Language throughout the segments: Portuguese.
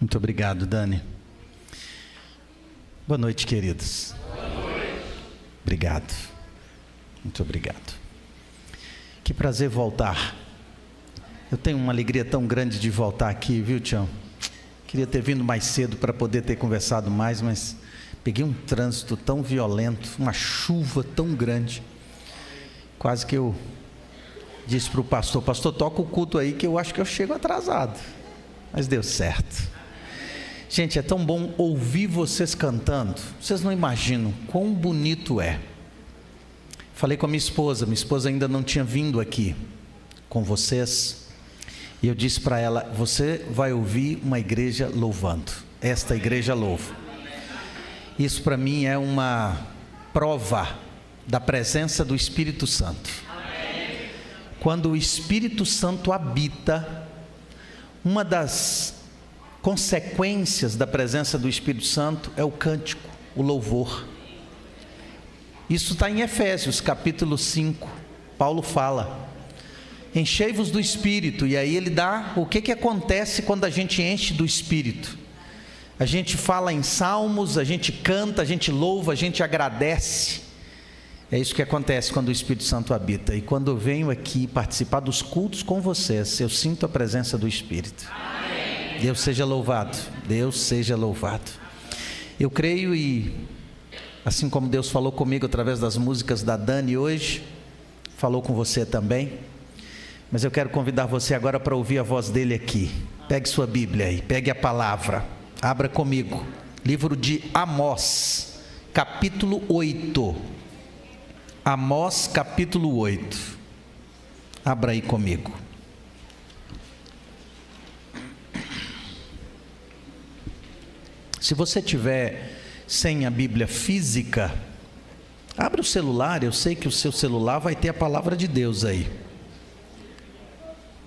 Muito obrigado, Dani. Boa noite, queridos. Boa noite. Obrigado. Muito obrigado. Que prazer voltar. Eu tenho uma alegria tão grande de voltar aqui, viu, Tião? Queria ter vindo mais cedo para poder ter conversado mais, mas peguei um trânsito tão violento, uma chuva tão grande. Quase que eu disse para o pastor: pastor, toca o culto aí que eu acho que eu chego atrasado. Mas deu certo. Gente, é tão bom ouvir vocês cantando. Vocês não imaginam quão bonito é. Falei com a minha esposa ainda não tinha vindo aqui com vocês. E eu disse para ela: você vai ouvir uma igreja louvando. Esta igreja louva. Isso para mim é uma prova da presença do Espírito Santo. Quando o Espírito Santo habita, uma das consequências da presença do Espírito Santo é o cântico, o louvor. Isso está em Efésios capítulo 5. Paulo fala: enchei-vos do Espírito. E aí ele dá o que acontece quando a gente enche do Espírito. A gente fala em salmos, a gente canta, a gente louva, a gente agradece. É isso que acontece quando o Espírito Santo habita. E quando eu venho aqui participar dos cultos com vocês, eu sinto a presença do Espírito. Amém. Deus seja louvado. Deus seja louvado. Eu creio, e assim como Deus falou comigo através das músicas da Dani hoje, falou com você também. Mas eu quero convidar você agora para ouvir a voz dele aqui. Pegue sua Bíblia aí, pegue a palavra, abra comigo. Livro de Amós, capítulo 8. Amós, capítulo 8. Abra aí comigo. Se você tiver sem a Bíblia física, abre o celular. Eu sei que o seu celular vai ter a palavra de Deus aí.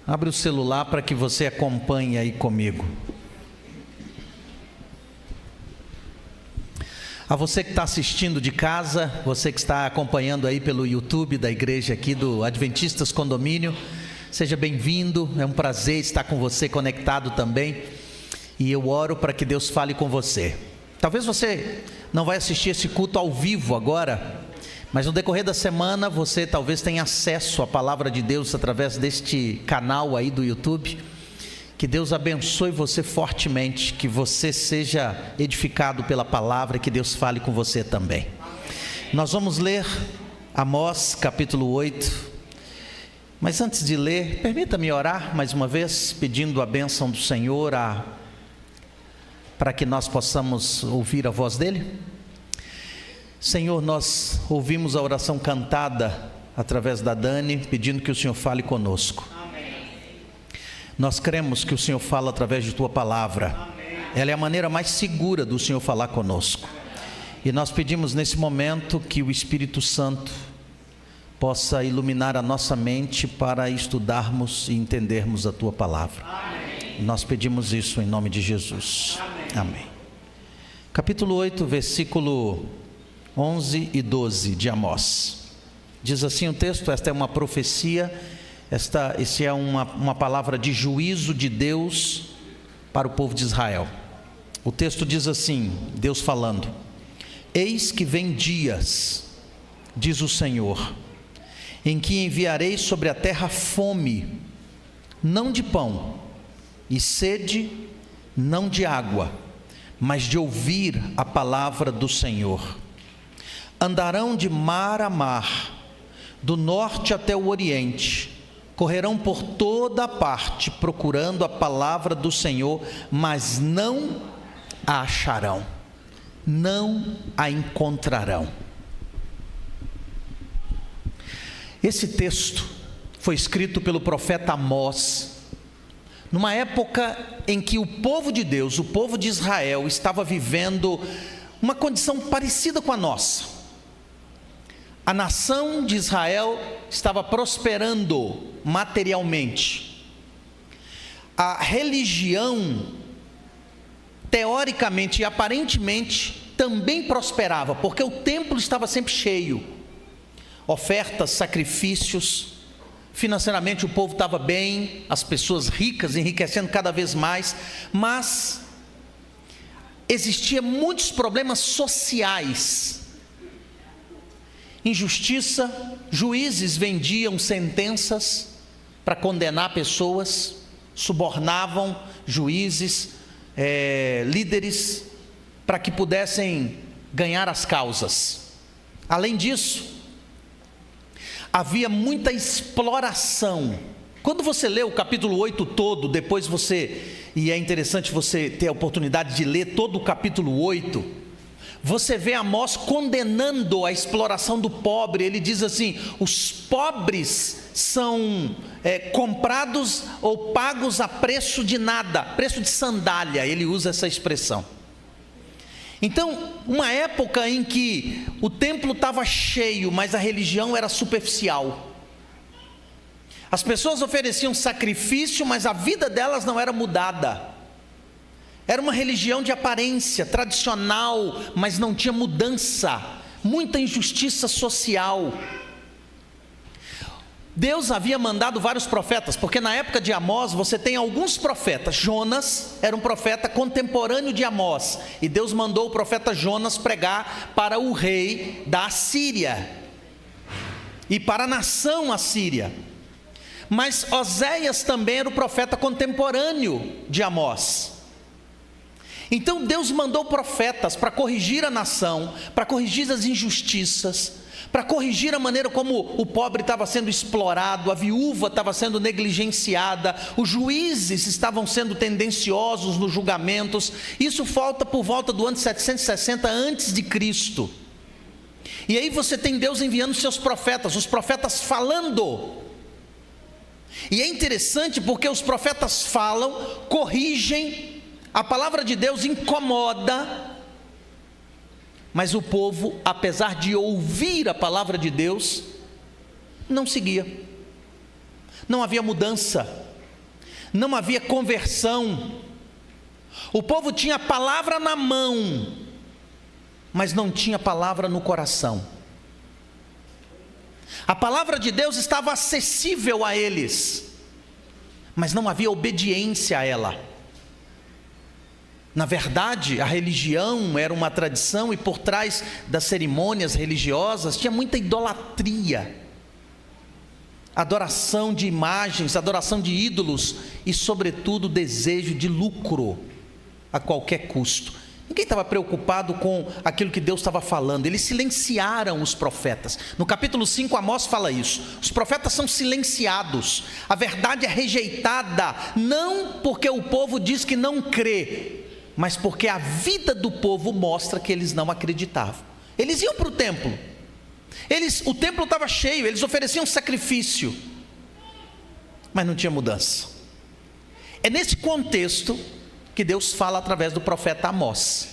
Abre o celular para que você acompanhe aí comigo. A você que está assistindo de casa, você que está acompanhando aí pelo YouTube da igreja aqui do Adventistas Condomínio, seja bem-vindo. É um prazer estar com você conectado também. E eu oro para que Deus fale com você. Talvez você não vai assistir esse culto ao vivo agora, mas no decorrer da semana você talvez tenha acesso à palavra de Deus através deste canal aí do YouTube. Que Deus abençoe você fortemente, que você seja edificado pela palavra, que Deus fale com você também. Nós vamos ler Amós capítulo 8, mas antes de ler, permita-me orar mais uma vez, pedindo a bênção do Senhor para que nós possamos ouvir a voz dele. Senhor, nós ouvimos a oração cantada através da Dani, pedindo que o Senhor fale conosco. Nós cremos que o Senhor fala através de Tua palavra. Ela é a maneira mais segura do Senhor falar conosco. E nós pedimos nesse momento que o Espírito Santo possa iluminar a nossa mente para estudarmos e entendermos a Tua palavra. Nós pedimos isso em nome de Jesus. Amém. Capítulo 8, versículo 11 e 12 de Amós. Diz assim o texto. Esta é uma profecia. Esse é uma palavra de juízo de Deus para o povo de Israel. O texto diz assim, Deus falando: eis que vem dias, diz o Senhor, em que enviarei sobre a terra fome, não de pão, e sede, não de água, mas de ouvir a palavra do Senhor. Andarão de mar a mar, do norte até o oriente, correrão por toda a parte procurando a palavra do Senhor, mas não a acharão, não a encontrarão. Esse texto foi escrito pelo profeta Amós, numa época em que o povo de Deus, o povo de Israel, estava vivendo uma condição parecida com a nossa. A nação de Israel estava prosperando materialmente. A religião, teoricamente e aparentemente, também prosperava, porque o templo estava sempre cheio. Ofertas, sacrifícios, financeiramente o povo estava bem, as pessoas ricas enriquecendo cada vez mais, mas existia muitos problemas sociais, injustiça, juízes vendiam sentenças para condenar pessoas, subornavam juízes, líderes, para que pudessem ganhar as causas. Além disso, havia muita exploração. Quando você lê o capítulo 8 todo, depois e é interessante você ter a oportunidade de ler todo o capítulo 8, você vê Amós condenando a exploração do pobre. Ele diz assim: os pobres são comprados ou pagos a preço de nada, preço de sandália, ele usa essa expressão. Então, uma época em que o templo estava cheio, mas a religião era superficial. As pessoas ofereciam sacrifício, mas a vida delas não era mudada. Era uma religião de aparência, tradicional, mas não tinha mudança. Muita injustiça social. Deus havia mandado vários profetas, porque na época de Amós você tem alguns profetas. Jonas era um profeta contemporâneo de Amós, e Deus mandou o profeta Jonas pregar para o rei da Assíria e para a nação assíria. Mas Oséias também era o profeta contemporâneo de Amós. Então Deus mandou profetas para corrigir a nação, para corrigir as injustiças, para corrigir a maneira como o pobre estava sendo explorado, a viúva estava sendo negligenciada, os juízes estavam sendo tendenciosos nos julgamentos. Isso volta por volta do ano 760 antes de Cristo. E aí você tem Deus enviando seus profetas, os profetas falando. E é interessante porque os profetas falam, corrigem, a palavra de Deus incomoda, mas o povo, apesar de ouvir a palavra de Deus, não seguia. Não havia mudança, não havia conversão. O povo tinha a palavra na mão, mas não tinha palavra no coração. A palavra de Deus estava acessível a eles, mas não havia obediência a ela. Na verdade, a religião era uma tradição, e por trás das cerimônias religiosas tinha muita idolatria, adoração de imagens, adoração de ídolos e, sobretudo, desejo de lucro a qualquer custo. Ninguém estava preocupado com aquilo que Deus estava falando. Eles silenciaram os profetas. No capítulo 5, Amós fala isso. Os profetas são silenciados. A verdade é rejeitada, não porque o povo diz que não crê, mas porque a vida do povo mostra que eles não acreditavam. Eles iam para o templo. O templo estava cheio, eles ofereciam sacrifício, mas não tinha mudança. É nesse contexto que Deus fala através do profeta Amós.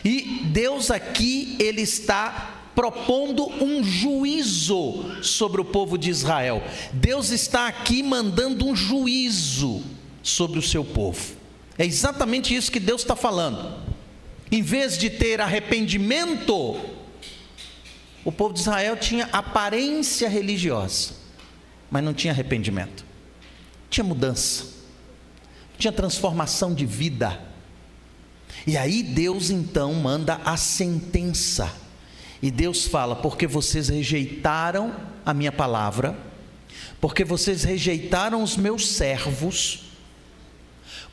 E Deus aqui, ele está propondo um juízo sobre o povo de Israel. Deus está aqui mandando um juízo sobre o seu povo. É exatamente isso que Deus está falando. Em vez de ter arrependimento, o povo de Israel tinha aparência religiosa, mas não tinha arrependimento, tinha mudança, tinha transformação de vida. E aí Deus então manda a sentença, e Deus fala: porque vocês rejeitaram a minha palavra, porque vocês rejeitaram os meus servos,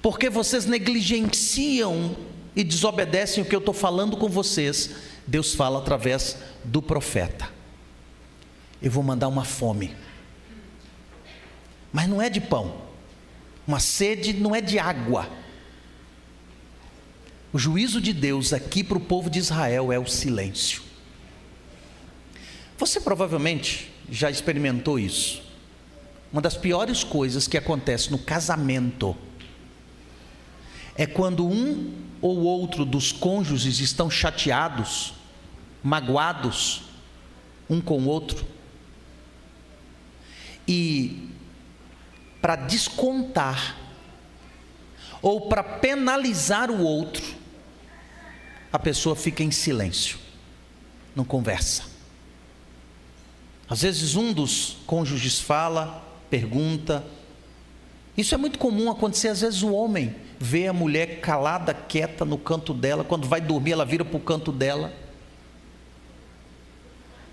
porque vocês negligenciam e desobedecem o que eu estou falando com vocês, Deus fala através do profeta: eu vou mandar uma fome, mas não é de pão, uma sede não é de água. O juízo de Deus aqui para o povo de Israel é o silêncio. Você provavelmente já experimentou isso. Uma das piores coisas que acontece no casamento é quando um ou outro dos cônjuges estão chateados, magoados um com o outro, e para descontar ou para penalizar o outro, a pessoa fica em silêncio, não conversa. Às vezes um dos cônjuges fala, pergunta, Isso é muito comum acontecer. Às vezes o homem vê a mulher calada, quieta no canto dela, quando vai dormir ela vira para o canto dela,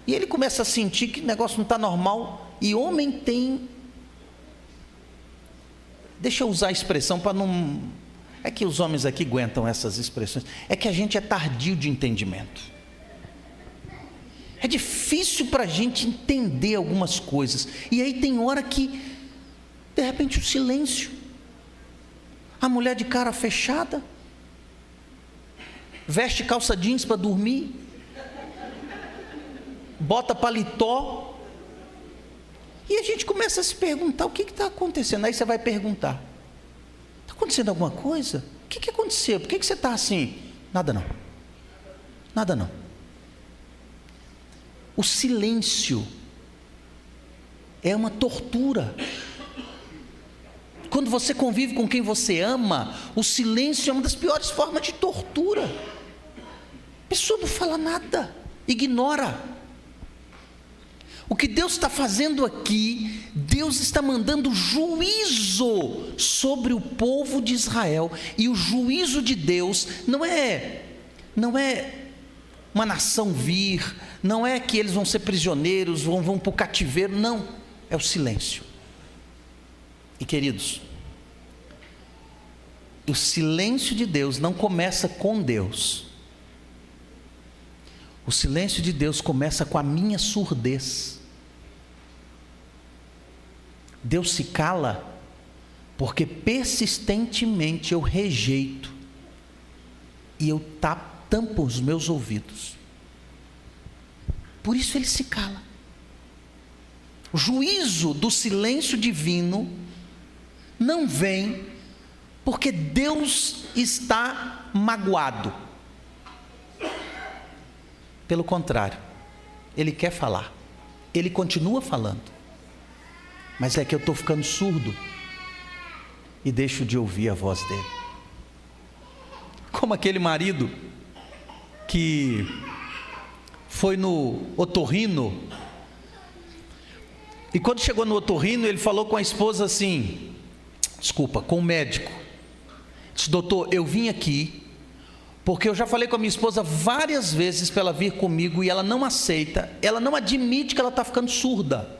e ele começa a sentir que o negócio não está normal. E homem tem, deixa eu usar a expressão para não, é que os homens aqui aguentam essas expressões, é que a gente é tardio de entendimento. É difícil para a gente entender algumas coisas, e aí tem hora que de repente o silêncio, a mulher de cara fechada, veste calça jeans para dormir, bota paletó, e a gente começa a se perguntar: o que está acontecendo? Aí você vai perguntar: está acontecendo alguma coisa? O que aconteceu? Por que você está assim? Nada não, nada não. O silêncio é uma tortura. Quando você convive com quem você ama, o silêncio é uma das piores formas de tortura. A pessoa não fala nada, ignora. O que Deus está fazendo aqui, Deus está mandando juízo sobre o povo de Israel. E o juízo de Deus não é uma nação vir, não é que eles vão ser prisioneiros, vão para o cativeiro, não, é o silêncio. E queridos, o silêncio de Deus não começa com Deus. O silêncio de Deus começa com a minha surdez. Deus se cala porque persistentemente eu rejeito e eu tampo os meus ouvidos. Por isso ele se cala. O juízo do silêncio divino não vem porque Deus está magoado. Pelo contrário, Ele quer falar, Ele continua falando, mas é que eu estou ficando surdo e deixo de ouvir a voz dEle. Como aquele marido que foi no otorrino, e quando chegou no otorrino, ele falou com a esposa assim, com o médico, disse: doutor, eu vim aqui porque eu já falei com a minha esposa várias vezes para ela vir comigo e ela não aceita, ela não admite que ela está ficando surda,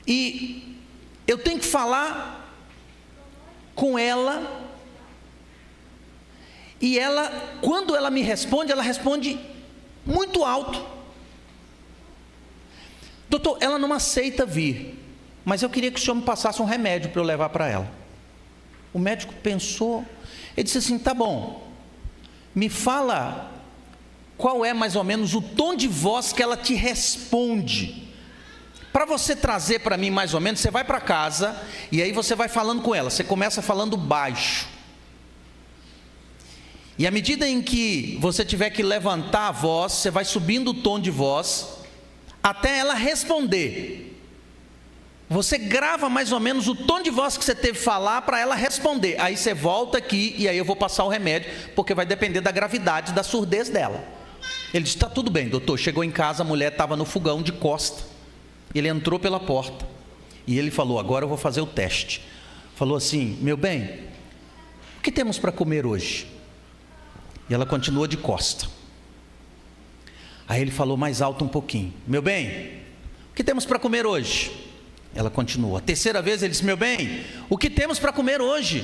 e eu tenho que falar com ela, e ela, quando ela me responde, ela responde muito alto. Doutor, ela não aceita vir, mas eu queria que o senhor me passasse um remédio para eu levar para ela. O médico pensou, ele disse assim: tá bom, me fala qual é mais ou menos o tom de voz que ela te responde, para você trazer para mim mais ou menos. Você vai para casa e aí você vai falando com ela, você começa falando baixo, e à medida em que você tiver que levantar a voz, você vai subindo o tom de voz, até ela responder. Você grava mais ou menos o tom de voz que você teve que falar para ela responder. Aí você volta aqui e aí eu vou passar o remédio, porque vai depender da gravidade da surdez dela. Ele disse: está tudo bem, doutor. Chegou em casa, a mulher estava no fogão de costa. Ele entrou pela porta e ele falou: agora eu vou fazer o teste. Falou assim: meu bem, o que temos para comer hoje? E ela continuou de costa. Aí ele falou mais alto um pouquinho: meu bem, o que temos para comer hoje? Ela continuou. A terceira vez ele disse: meu bem, o que temos para comer hoje?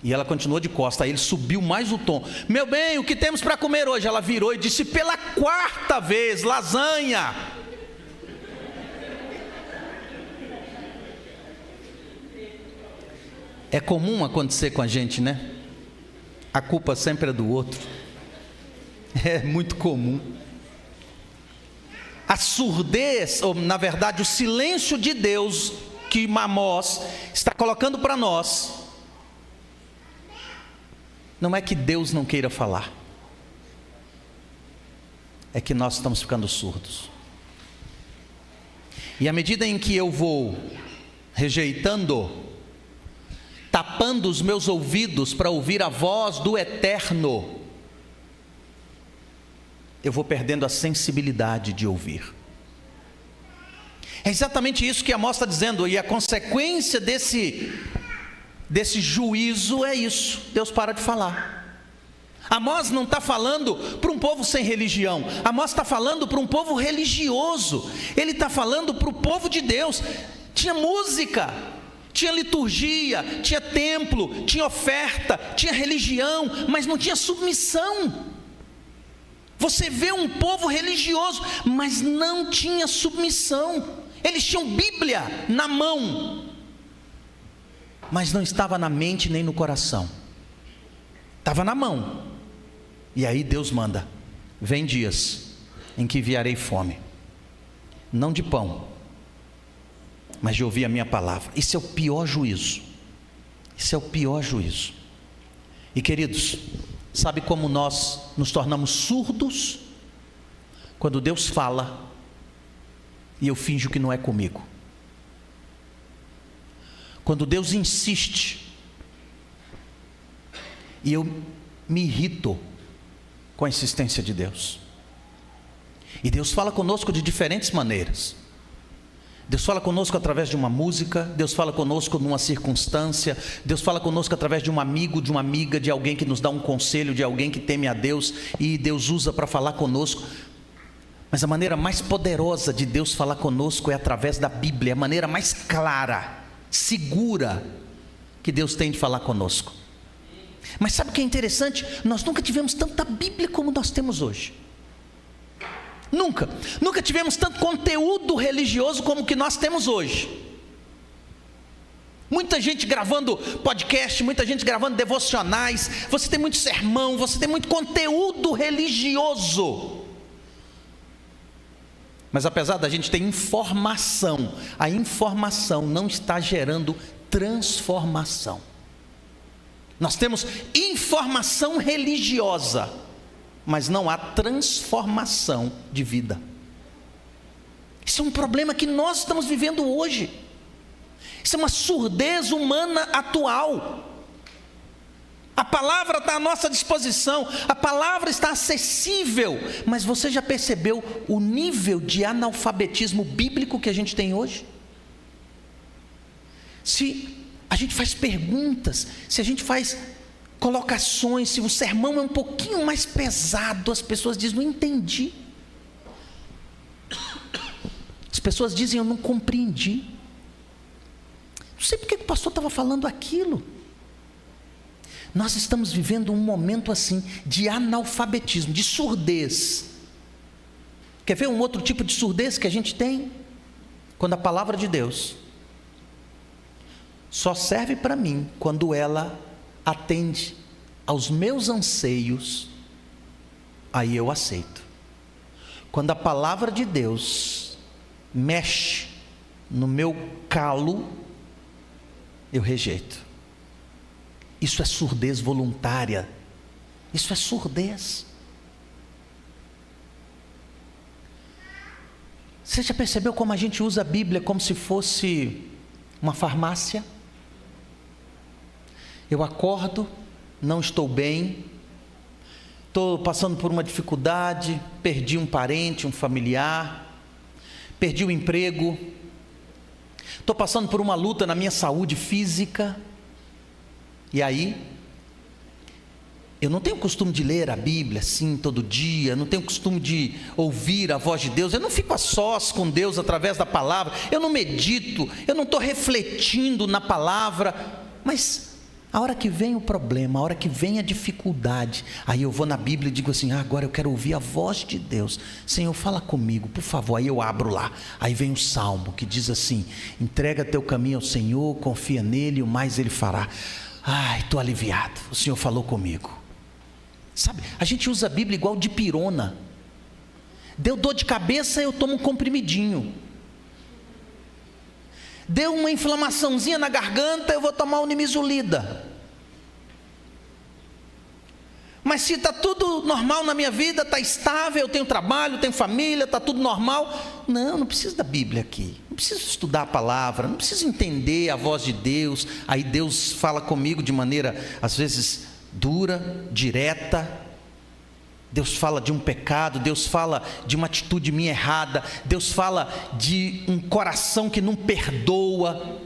E ela continuou de costa. Aí ele subiu mais o tom: meu bem, o que temos para comer hoje? Ela virou e disse pela quarta vez: lasanha. É comum acontecer com a gente, né? A culpa sempre é do outro. É muito comum. A surdez, ou na verdade o silêncio de Deus que Amós está colocando para nós, não é que Deus não queira falar, é que nós estamos ficando surdos. E à medida em que eu vou rejeitando, tapando os meus ouvidos para ouvir a voz do Eterno, eu vou perdendo a sensibilidade de ouvir. É exatamente isso que Amós está dizendo, e a consequência desse juízo é isso: Deus para de falar. Amós não está falando para um povo sem religião, Amós está falando para um povo religioso, ele está falando para o povo de Deus. Tinha música, tinha liturgia, tinha templo, tinha oferta, tinha religião, mas não tinha submissão. Você vê um povo religioso, mas não tinha submissão. Eles tinham Bíblia na mão, mas não estava na mente nem no coração. Estava na mão. E aí Deus manda: vem dias em que enviarei fome, não de pão, mas de ouvir a minha palavra. Isso é o pior juízo. Isso é o pior juízo. E queridos, sabe como nós nos tornamos surdos? Quando Deus fala e eu finjo que não é comigo. Quando Deus insiste e eu me irrito com a insistência de Deus. E Deus fala conosco de diferentes maneiras. Deus fala conosco através de uma música, Deus fala conosco numa circunstância, Deus fala conosco através de um amigo, de uma amiga, de alguém que nos dá um conselho, de alguém que teme a Deus, e Deus usa para falar conosco. Mas a maneira mais poderosa de Deus falar conosco é através da Bíblia, a maneira mais clara, segura que Deus tem de falar conosco. Mas sabe o que é interessante? Nós nunca tivemos tanta Bíblia como nós temos hoje. Nunca tivemos tanto conteúdo religioso como o que nós temos hoje. Muita gente gravando podcast, muita gente gravando devocionais. Você tem muito sermão, você tem muito conteúdo religioso. Mas apesar da gente ter informação, a informação não está gerando transformação. Nós temos informação religiosa, mas não há transformação de vida. Isso é um problema que nós estamos vivendo hoje. Isso é uma surdez humana atual. A palavra está à nossa disposição, a palavra está acessível, mas você já percebeu o nível de analfabetismo bíblico que a gente tem hoje? Se a gente faz perguntas, se a gente faz colocações, se o sermão é um pouquinho mais pesado, as pessoas dizem: não entendi. As pessoas dizem: eu não compreendi. Não sei porque o pastor estava falando aquilo. Nós estamos vivendo um momento assim, de analfabetismo, de surdez. Quer ver um outro tipo de surdez que a gente tem? Quando a palavra de Deus só serve para mim quando ela atende aos meus anseios, aí eu aceito. Quando a palavra de Deus mexe no meu calo, eu rejeito. Isso é surdez voluntária. Isso é surdez. Você já percebeu como a gente usa a Bíblia como se fosse uma farmácia? Eu acordo, não estou bem, estou passando por uma dificuldade, perdi um parente, um familiar, perdi o emprego, estou passando por uma luta na minha saúde física. E aí, eu não tenho costume de ler a Bíblia assim todo dia, não tenho costume de ouvir a voz de Deus, eu não fico a sós com Deus através da palavra, eu não medito, eu não estou refletindo na palavra. Mas a hora que vem o problema, a hora que vem a dificuldade, aí eu vou na Bíblia e digo assim: agora eu quero ouvir a voz de Deus. Senhor, fala comigo, por favor. Aí eu abro lá, aí vem o Salmo que diz assim: entrega teu caminho ao Senhor, confia nele, o mais ele fará. Ai, estou aliviado, o Senhor falou comigo. Sabe, a gente usa a Bíblia igual dipirona. Deu dor de cabeça, eu tomo um comprimidinho. Deu uma inflamaçãozinha na garganta, eu vou tomar o Nimesulida. Mas se está tudo normal na minha vida, está estável, eu tenho trabalho, tenho família, está tudo normal, não preciso da Bíblia aqui, não preciso estudar a palavra, não preciso entender a voz de Deus. Aí Deus fala comigo de maneira às vezes dura, direta, Deus fala de um pecado, Deus fala de uma atitude minha errada, Deus fala de um coração que não perdoa,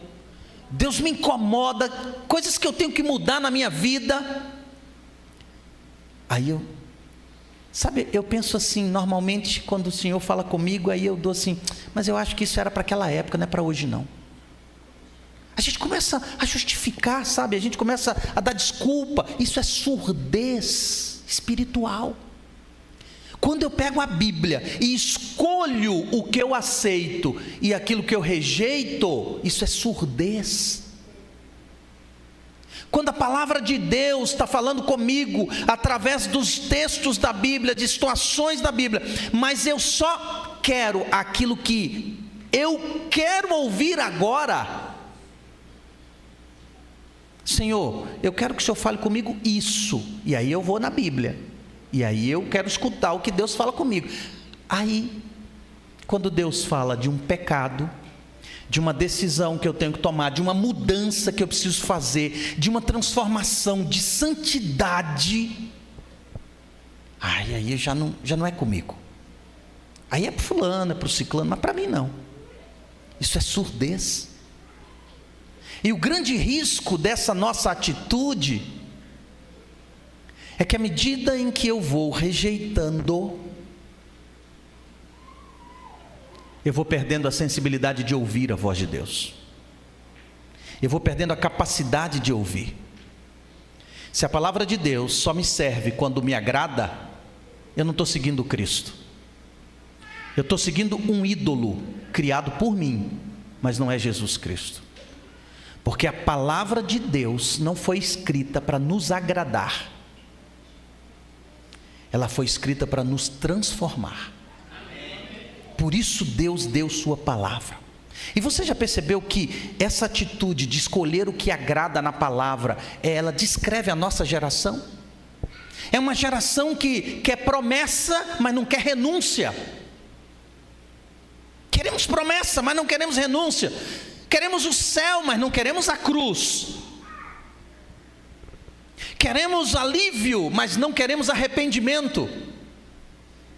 Deus me incomoda, coisas que eu tenho que mudar na minha vida. Aí eu penso assim, normalmente quando o Senhor fala comigo, aí eu dou assim, mas eu acho que isso era para aquela época, não é para hoje não. A gente começa a justificar, sabe? A gente começa a dar desculpa. Isso é surdez espiritual. Quando eu pego a Bíblia e escolho o que eu aceito e aquilo que eu rejeito, isso é surdez. Quando a palavra de Deus está falando comigo através dos textos da Bíblia, de situações da Bíblia, mas eu só quero aquilo que eu quero ouvir agora. Senhor, eu quero que o Senhor fale comigo isso, e aí eu vou na Bíblia, e aí eu quero escutar o que Deus fala comigo. Aí, quando Deus fala de um pecado, de uma decisão que eu tenho que tomar, de uma mudança que eu preciso fazer, de uma transformação, de santidade, aí já não é comigo. Aí é para o fulano, é para o ciclano, mas para mim não. Isso é surdez. E o grande risco dessa nossa atitude é que à medida em que eu vou rejeitando, eu vou perdendo a sensibilidade de ouvir a voz de Deus. Eu vou perdendo a capacidade de ouvir. Se a palavra de Deus só me serve quando me agrada, eu não estou seguindo Cristo. Eu estou seguindo um ídolo criado por mim, mas não é Jesus Cristo. Porque a palavra de Deus não foi escrita para nos agradar. Ela foi escrita para nos transformar. Por isso Deus deu sua palavra. E você já percebeu que essa atitude de escolher o que agrada na palavra, ela descreve a nossa geração? É uma geração que quer promessa, mas não quer renúncia. Queremos promessa, mas não queremos renúncia. Queremos o céu, mas não queremos a cruz. Queremos alívio, mas não queremos arrependimento.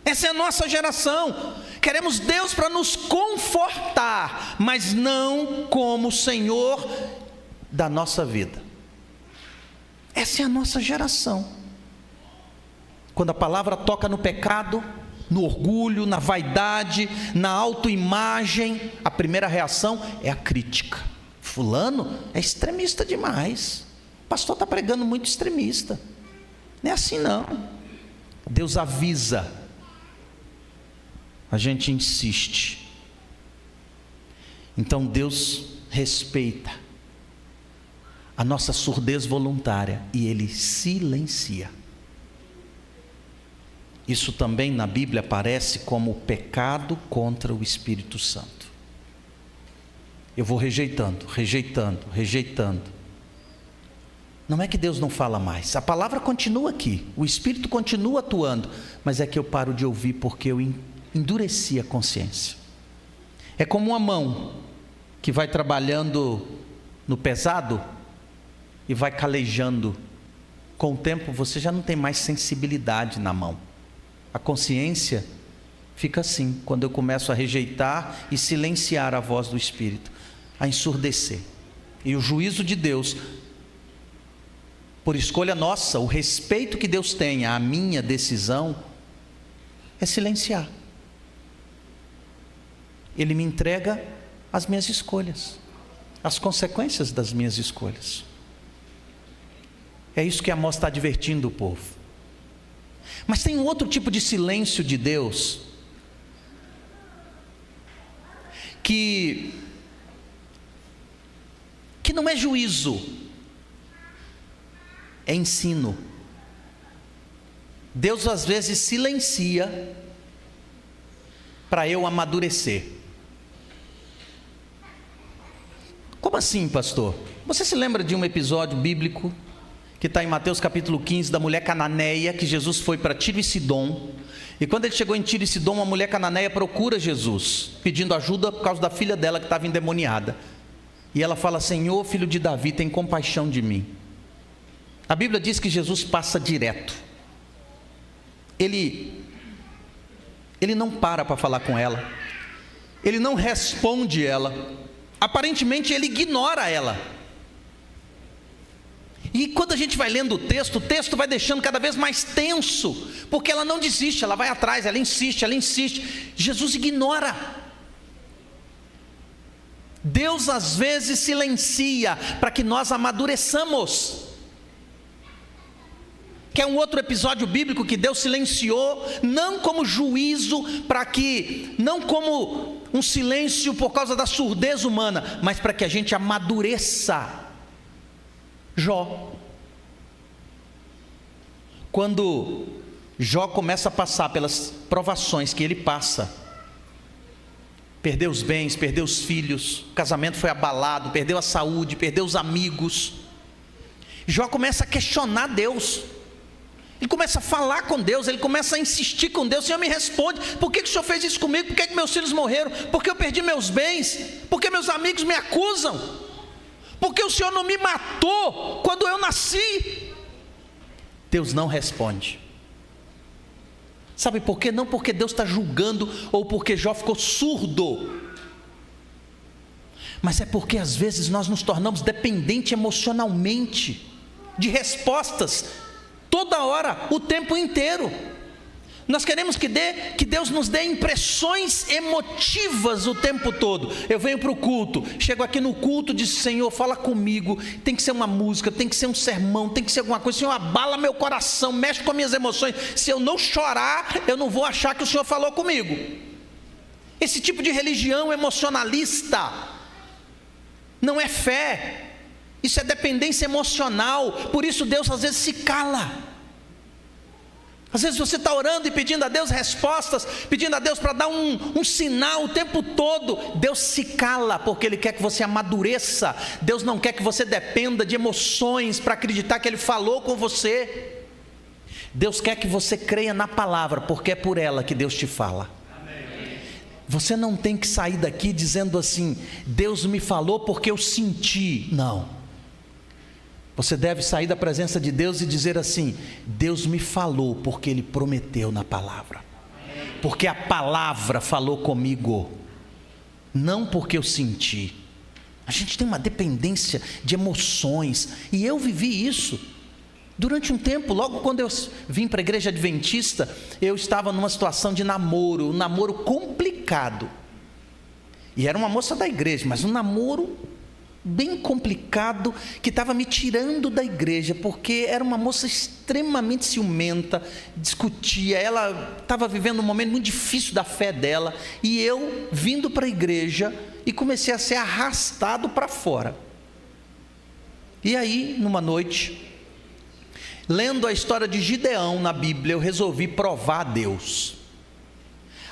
Essa é a nossa geração. Queremos Deus para nos confortar, mas não como Senhor da nossa vida. Essa é a nossa geração. Quando a palavra toca no pecado, no orgulho, na vaidade, na autoimagem, a primeira reação é a crítica. Fulano é extremista demais. O pastor está pregando muito extremista. Não é assim não. Deus avisa. A gente insiste. Então Deus respeita a nossa surdez voluntária e Ele silencia. Isso também na Bíblia aparece como pecado contra o Espírito Santo. Eu vou rejeitando. Não é que Deus não fala mais, a palavra continua aqui, o Espírito continua atuando, mas é que eu paro de ouvir porque eu endureci a consciência. É como uma mão que vai trabalhando no pesado e vai calejando. Com o tempo você já não tem mais sensibilidade na mão. A consciência fica assim, quando eu começo a rejeitar e silenciar a voz do Espírito, a ensurdecer. E o juízo de Deus, por escolha nossa, o respeito que Deus tem à minha decisão, é silenciar. Ele me entrega as minhas escolhas, as consequências das minhas escolhas. É isso que Amós está advertindo o povo. Mas tem um outro tipo de silêncio de Deus, que não é juízo, é ensino. Deus às vezes silencia para eu amadurecer. Como assim, pastor? Você se lembra de um episódio bíblico que está em Mateus capítulo 15, da mulher cananeia, que Jesus foi para Tiro e Sidom, e quando ele chegou em Tiro e Sidom, uma mulher cananeia procura Jesus, pedindo ajuda por causa da filha dela que estava endemoniada, e ela fala: Senhor, filho de Davi, tem compaixão de mim. A Bíblia diz que Jesus passa direto, ele não para falar com ela, ele não responde ela, aparentemente ele ignora ela. E quando a gente vai lendo o texto vai deixando cada vez mais tenso, porque ela não desiste, ela vai atrás, ela insiste. Jesus ignora. Deus às vezes silencia para que nós amadureçamos. Que é um outro episódio bíblico que Deus silenciou, não como juízo, não como um silêncio por causa da surdez humana, mas para que a gente amadureça. Jó. Quando Jó começa a passar pelas provações que ele passa, perdeu os bens, perdeu os filhos, o casamento foi abalado, perdeu a saúde, perdeu os amigos, Jó começa a questionar Deus. Ele começa a falar com Deus, ele começa a insistir com Deus: Senhor, me responde, por que o Senhor fez isso comigo? Por que meus filhos morreram? Por que eu perdi meus bens? Por que meus amigos me acusam? Por que o Senhor não me matou quando eu nasci? Deus não responde. Sabe por quê? Não porque Deus está julgando ou porque Jó ficou surdo, mas é porque às vezes nós nos tornamos dependentes emocionalmente de respostas toda hora, o tempo inteiro. Nós queremos que Deus nos dê impressões emotivas o tempo todo. Eu venho para o culto, chego aqui no culto, diz: Senhor, fala comigo. Tem que ser uma música, tem que ser um sermão, tem que ser alguma coisa. Senhor, abala meu coração, mexe com as minhas emoções. Se eu não chorar, eu não vou achar que o Senhor falou comigo. Esse tipo de religião emocionalista não é fé. Isso é dependência emocional. Por isso Deus às vezes se cala. Às vezes você está orando e pedindo a Deus respostas, pedindo a Deus para dar um sinal o tempo todo. Deus se cala porque Ele quer que você amadureça. Deus não quer que você dependa de emoções para acreditar que Ele falou com você. Deus quer que você creia na palavra, porque é por ela que Deus te fala. Você não tem que sair daqui dizendo assim: Deus me falou porque eu senti. Não. Você deve sair da presença de Deus e dizer assim: Deus me falou porque Ele prometeu na palavra. Porque a palavra falou comigo, não porque eu senti. A gente tem uma dependência de emoções, e eu vivi isso durante um tempo. Logo quando eu vim para a igreja adventista, eu estava numa situação de namoro, um namoro complicado. E era uma moça da igreja, mas um namoro bem complicado, que estava me tirando da igreja, porque era uma moça extremamente ciumenta, discutia, ela estava vivendo um momento muito difícil da fé dela, e eu vindo para a igreja e comecei a ser arrastado para fora. E aí, numa noite, lendo a história de Gideão na Bíblia, eu resolvi provar a Deus.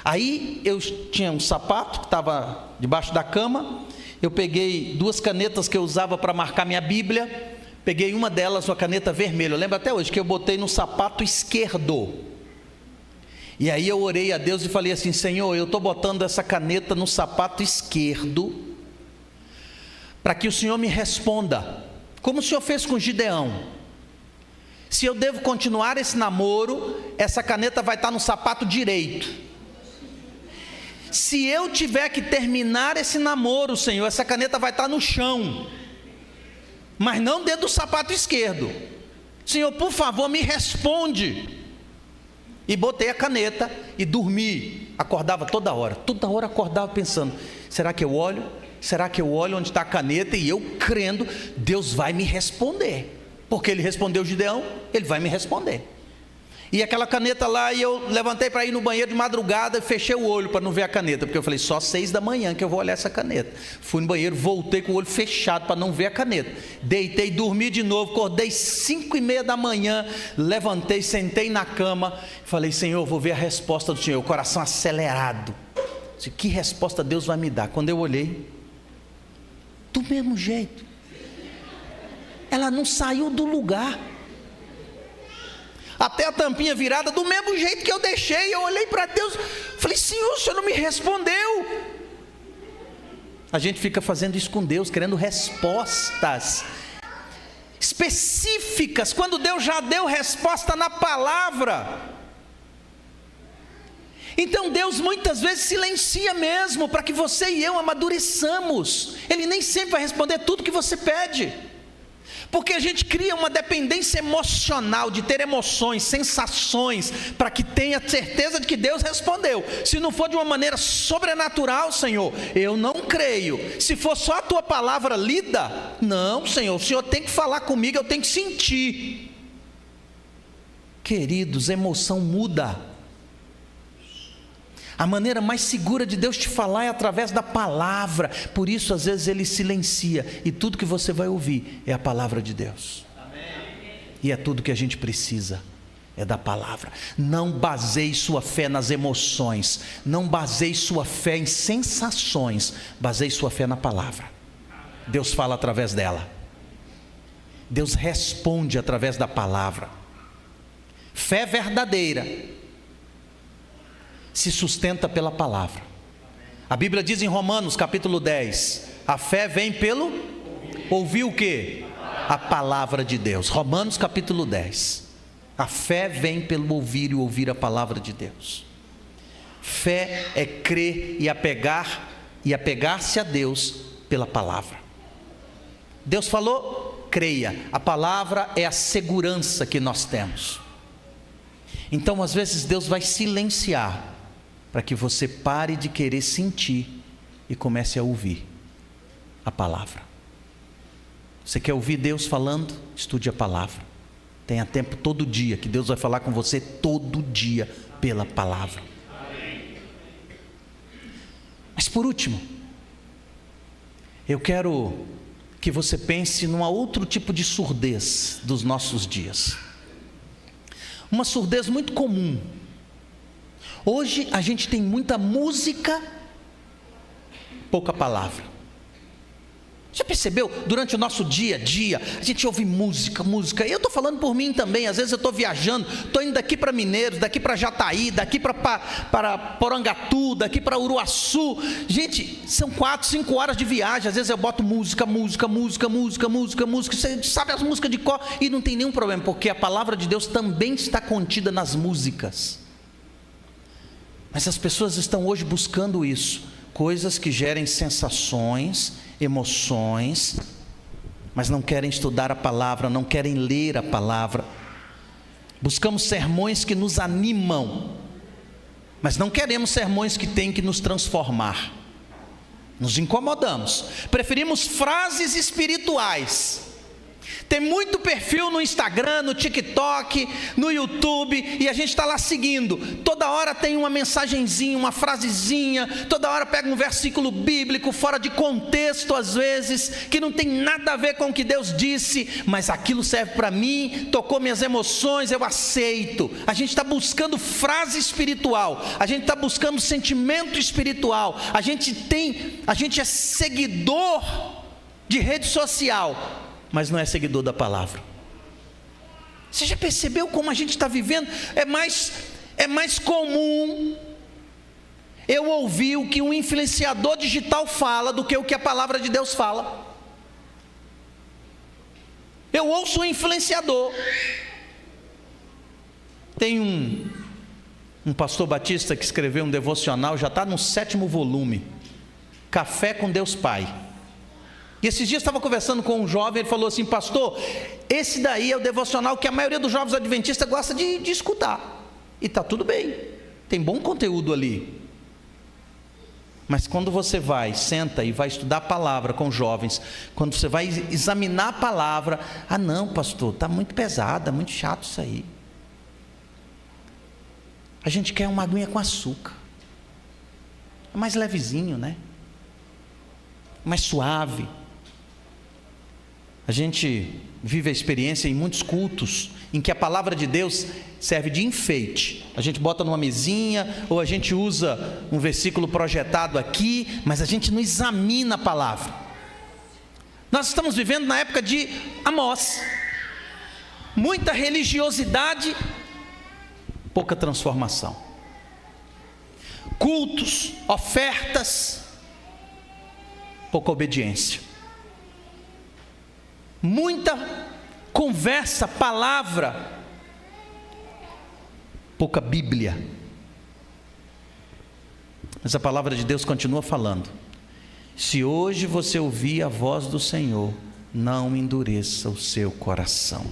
Aí eu tinha um sapato que estava debaixo da cama. Eu peguei 2 canetas que eu usava para marcar minha Bíblia. Peguei uma delas, uma caneta vermelha. Eu lembro até hoje que eu botei no sapato esquerdo. E aí eu orei a Deus e falei assim: Senhor, eu estou botando essa caneta no sapato esquerdo, para que o Senhor me responda, como o Senhor fez com Gideão. Se eu devo continuar esse namoro, essa caneta vai estar no sapato direito. Se eu tiver que terminar esse namoro, Senhor, essa caneta vai estar no chão, mas não dentro do sapato esquerdo. Senhor, por favor, me responde. E botei a caneta e dormi. Acordava toda hora acordava pensando: será que eu olho? Será que eu olho onde está a caneta? E eu crendo, Deus vai me responder, porque Ele respondeu Gideão, Ele vai me responder. E aquela caneta lá, e eu levantei para ir no banheiro de madrugada e fechei o olho para não ver a caneta, porque eu falei: só 6 da manhã que eu vou olhar essa caneta. Fui no banheiro, voltei com o olho fechado para não ver a caneta. Deitei, dormi de novo, acordei 5:30 da manhã, levantei, sentei na cama, falei: Senhor, vou ver a resposta do Senhor. O coração acelerado. Disse: que resposta Deus vai me dar? Quando eu olhei, do mesmo jeito, ela não saiu do lugar. Até a tampinha virada, do mesmo jeito que eu deixei. Eu olhei para Deus, falei: Senhor, o Senhor não me respondeu. A gente fica fazendo isso com Deus, querendo respostas específicas, quando Deus já deu resposta na palavra. Então Deus muitas vezes silencia mesmo, para que você e eu amadureçamos. Ele nem sempre vai responder tudo que você pede, porque a gente cria uma dependência emocional, de ter emoções, sensações, para que tenha certeza de que Deus respondeu. Se não for de uma maneira sobrenatural, Senhor, eu não creio. Se for só a tua palavra lida, não, Senhor, o Senhor tem que falar comigo, eu tenho que sentir. Queridos, emoção muda. A maneira mais segura de Deus te falar é através da palavra. Por isso às vezes Ele silencia, e tudo que você vai ouvir é a palavra de Deus. Amém. E é tudo que a gente precisa, é da palavra. Não baseie sua fé nas emoções, não baseie sua fé em sensações, baseie sua fé na palavra. Deus fala através dela, Deus responde através da palavra. Fé verdadeira se sustenta pela palavra. A Bíblia diz em Romanos capítulo 10, a fé vem pelo ouvir o quê? A palavra de Deus. Romanos capítulo 10, a fé vem pelo ouvir e ouvir a palavra de Deus. Fé é crer e apegar-se a Deus pela palavra. Deus falou, creia. A palavra é a segurança que nós temos. Então às vezes Deus vai silenciar, para que você pare de querer sentir e comece a ouvir a palavra. Você quer ouvir Deus falando? Estude a palavra. Tenha tempo todo dia, que Deus vai falar com você todo dia pela palavra. Mas por último, eu quero que você pense num outro tipo de surdez dos nossos dias. Uma surdez muito comum. Hoje a gente tem muita música, pouca palavra. Já percebeu? Durante o nosso dia a dia, a gente ouve música. Eu estou falando por mim também. Às vezes eu estou viajando, estou indo daqui para Mineiros, daqui para Jataí, daqui para Porangatu, daqui para Uruaçu. Gente, são 4, 5 horas de viagem. Às vezes eu boto música. Você sabe as músicas de cor e não tem nenhum problema, porque a palavra de Deus também está contida nas músicas. Mas as pessoas estão hoje buscando isso, coisas que gerem sensações, emoções, mas não querem estudar a palavra, não querem ler a palavra. Buscamos sermões que nos animam, mas não queremos sermões que têm que nos transformar. Nos incomodamos, preferimos frases espirituais. Tem muito perfil no Instagram, no TikTok, no YouTube, e a gente está lá seguindo. Toda hora tem uma mensagenzinha, uma frasezinha, toda hora pega um versículo bíblico, fora de contexto às vezes, que não tem nada a ver com o que Deus disse, mas aquilo serve para mim, tocou minhas emoções, eu aceito. A gente está buscando frase espiritual, a gente está buscando sentimento espiritual, a gente é seguidor de rede social, mas não é seguidor da palavra. Você já percebeu como a gente está vivendo? É mais comum eu ouvir o que um influenciador digital fala do que o que a palavra de Deus fala. Eu ouço um influenciador. Tem um pastor batista que escreveu um devocional, já está no 7º volume, Café com Deus Pai. E esses dias eu estava conversando com um jovem, ele falou assim: pastor, esse daí é o devocional que a maioria dos jovens adventistas gosta de escutar. E está tudo bem, tem bom conteúdo ali. Mas quando você senta e vai estudar a palavra com jovens, quando você vai examinar a palavra, não, pastor, está muito pesado, é muito chato isso aí. A gente quer uma aguinha com açúcar, é mais levezinho, né? Mais suave. A gente vive a experiência em muitos cultos em que a palavra de Deus serve de enfeite. A gente bota numa mesinha, ou a gente usa um versículo projetado aqui, mas a gente não examina a palavra. Nós estamos vivendo na época de Amós. Muita religiosidade, pouca transformação. Cultos, ofertas, pouca obediência. Muita conversa, palavra, pouca Bíblia. Mas a palavra de Deus continua falando: se hoje você ouvir a voz do Senhor, não endureça o seu coração.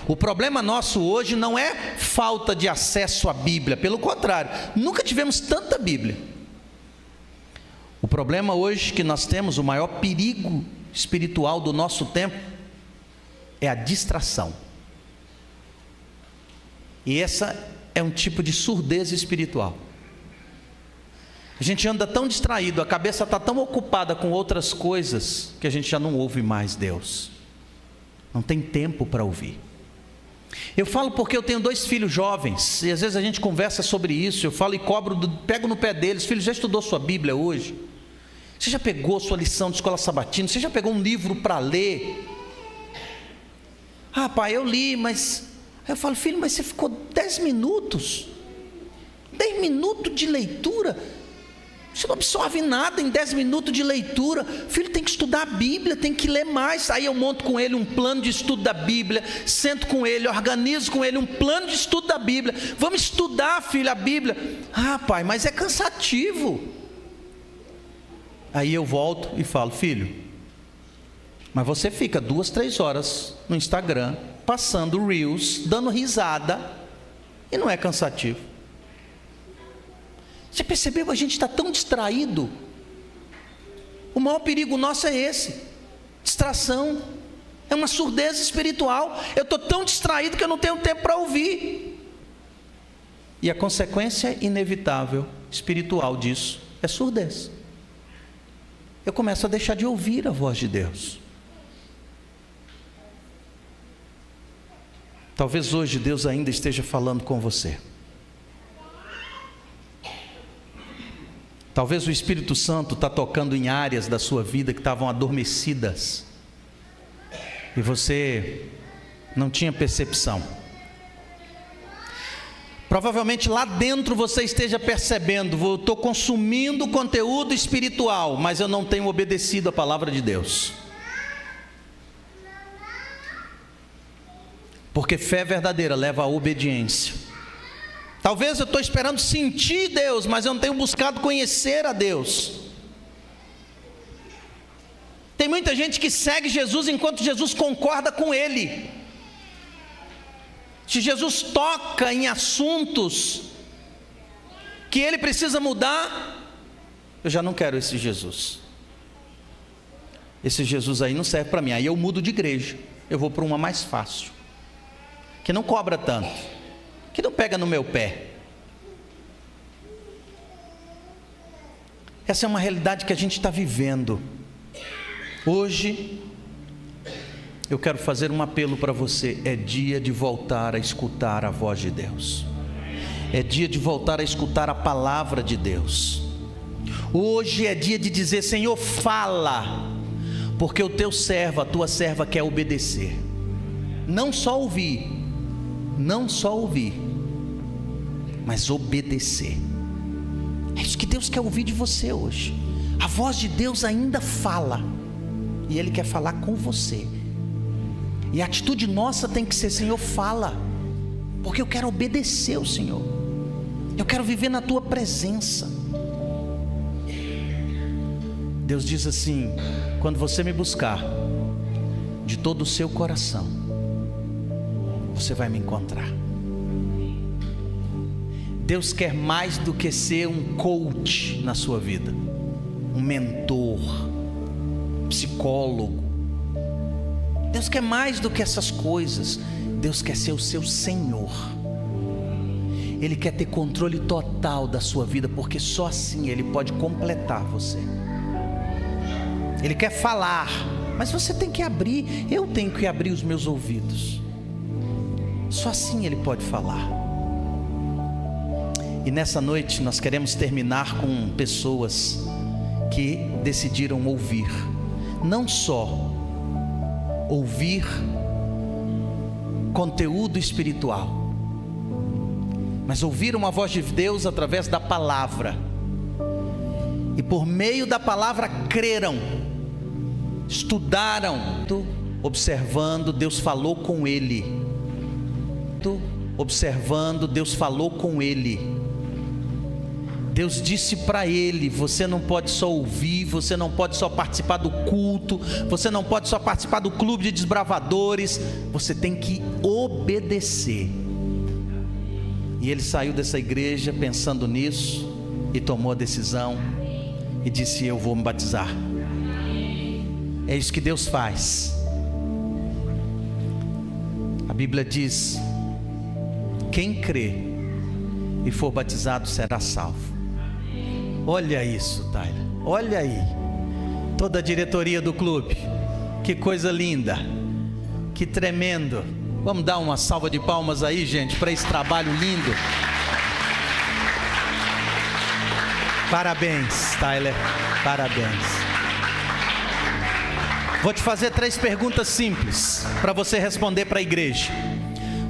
O problema nosso hoje não é falta de acesso à Bíblia, pelo contrário, nunca tivemos tanta Bíblia. O problema hoje que nós temos, o maior perigo espiritual do nosso tempo, é a distração. E essa é um tipo de surdez espiritual. A gente anda tão distraído, a cabeça está tão ocupada com outras coisas, que a gente já não ouve mais Deus. Não tem tempo para ouvir. Eu falo porque eu tenho 2 filhos jovens, e às vezes a gente conversa sobre isso. Eu falo e pego no pé deles: filho, já estudou sua Bíblia hoje? Você já pegou sua lição de escola sabatina? Você já pegou um livro para ler? Ah, pai, eu li, mas... Aí eu falo: filho, mas você ficou 10 minutos? 10 minutos de leitura? Você não absorve nada em 10 minutos de leitura. Filho, tem que estudar a Bíblia, tem que ler mais. Aí eu monto com ele um plano de estudo da Bíblia, sento com ele, organizo com ele um plano de estudo da Bíblia. Vamos estudar, filho, a Bíblia. Ah, pai, mas é cansativo. Aí eu volto e falo: filho, mas você fica 2, 3 horas no Instagram, passando Reels, dando risada, e não é cansativo? Você percebeu? A gente está tão distraído. O maior perigo nosso é esse: distração. É uma surdez espiritual. Eu estou tão distraído que eu não tenho tempo para ouvir. E a consequência inevitável espiritual disso é surdez. Eu começo a deixar de ouvir a voz de Deus. Talvez hoje Deus ainda esteja falando com você. Talvez o Espírito Santo está tocando em áreas da sua vida que estavam adormecidas, e você não tinha percepção. Provavelmente lá dentro você esteja percebendo: eu estou consumindo conteúdo espiritual, mas eu não tenho obedecido a palavra de Deus. Porque fé verdadeira leva à obediência. Talvez eu estou esperando sentir Deus, mas eu não tenho buscado conhecer a Deus. Tem muita gente que segue Jesus enquanto Jesus concorda com ele. Se Jesus toca em assuntos que ele precisa mudar, eu já não quero esse Jesus. Esse Jesus aí não serve para mim. Aí eu mudo de igreja, eu vou para uma mais fácil, que não cobra tanto, que não pega no meu pé. Essa é uma realidade que a gente está vivendo. Hoje, eu quero fazer um apelo para você: é dia de voltar a escutar a voz de Deus. É dia de voltar a escutar a palavra de Deus. Hoje é dia de dizer: Senhor, fala, porque o teu servo, a tua serva quer obedecer. Não só ouvir, mas obedecer. É isso que Deus quer ouvir de você hoje. A voz de Deus ainda fala, e Ele quer falar com você. E a atitude nossa tem que ser: Senhor, fala, porque eu quero obedecer ao Senhor. Eu quero viver na tua presença. Deus diz assim: quando você me buscar de todo o seu coração, você vai me encontrar. Deus quer mais do que ser um coach na sua vida, um mentor, um psicólogo. Deus quer mais do que essas coisas. Deus quer ser o seu Senhor. Ele quer ter controle total da sua vida, porque só assim Ele pode completar você. Ele quer falar, mas você tem que abrir. Eu tenho que abrir os meus ouvidos. Só assim Ele pode falar. E nessa noite nós queremos terminar com pessoas que decidiram ouvir. Não só ouvir conteúdo espiritual, mas ouviram a voz de Deus através da palavra, e por meio da palavra creram, estudaram, observando, Deus falou com ele. Observando, Deus falou com ele. Deus disse para ele: você não pode só ouvir, você não pode só participar do culto, você não pode só participar do clube de desbravadores, você tem que obedecer. E ele saiu dessa igreja pensando nisso e tomou a decisão e disse: eu vou me batizar. É isso que Deus faz. A Bíblia diz: quem crê e for batizado será salvo. Olha isso, Tyler, olha aí, toda a diretoria do clube, que coisa linda, que tremendo. Vamos dar uma salva de palmas aí, gente, para esse trabalho lindo. Parabéns, Tyler, parabéns. Vou te fazer 3 perguntas simples para você responder para a igreja.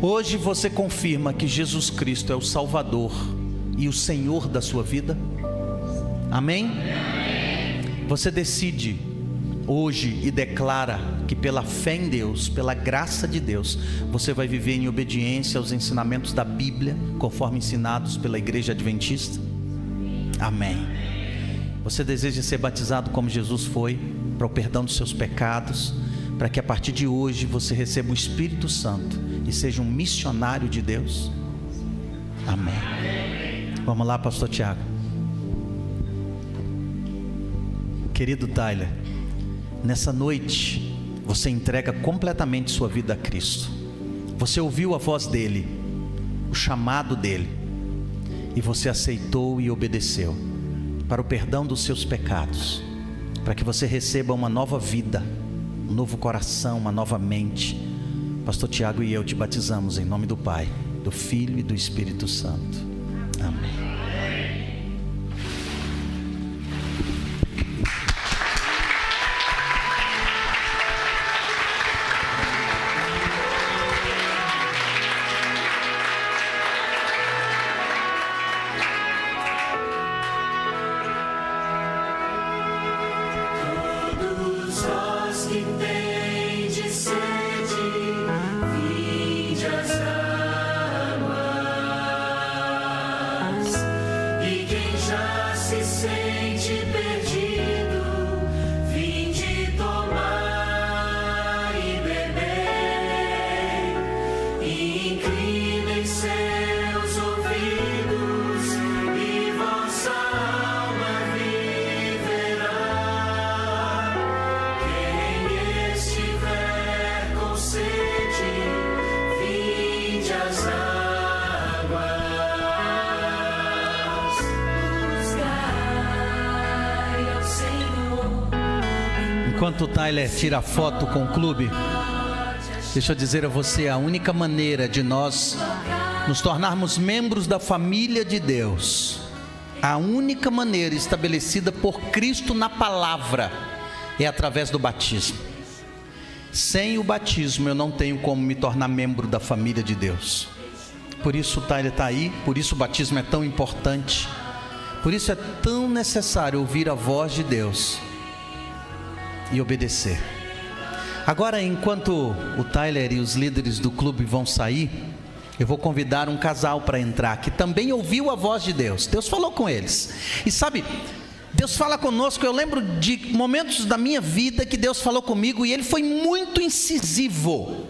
Hoje você confirma que Jesus Cristo é o Salvador e o Senhor da sua vida? Amém? Você decide hoje e declara que pela fé em Deus, pela graça de Deus, você vai viver em obediência aos ensinamentos da Bíblia, conforme ensinados pela Igreja Adventista? Amém. Você deseja ser batizado como Jesus foi, para o perdão dos seus pecados, para que a partir de hoje você receba o Espírito Santo e seja um missionário de Deus? Amém. Vamos lá, pastor Tiago. Querido Tyler, nessa noite você entrega completamente sua vida a Cristo. Você ouviu a voz dele, o chamado dele, e você aceitou e obedeceu para o perdão dos seus pecados, para que você receba uma nova vida, um novo coração, uma nova mente. Pastor Tiago e eu te batizamos em nome do Pai, do Filho e do Espírito Santo. Amém. Enquanto o Tyler tira foto com o clube, deixa eu dizer a você, a única maneira de nós nos tornarmos membros da família de Deus, a única maneira estabelecida por Cristo na palavra, é através do batismo. Sem o batismo eu não tenho como me tornar membro da família de Deus. Por isso o Tyler está aí, por isso o batismo é tão importante, por isso é tão necessário ouvir a voz de Deus e obedecer. Agora, enquanto o Tyler e os líderes do clube vão sair, eu vou convidar um casal para entrar, que também ouviu a voz de Deus. Deus falou com eles. E sabe, Deus fala conosco. Eu lembro de momentos da minha vida que Deus falou comigo e Ele foi muito incisivo.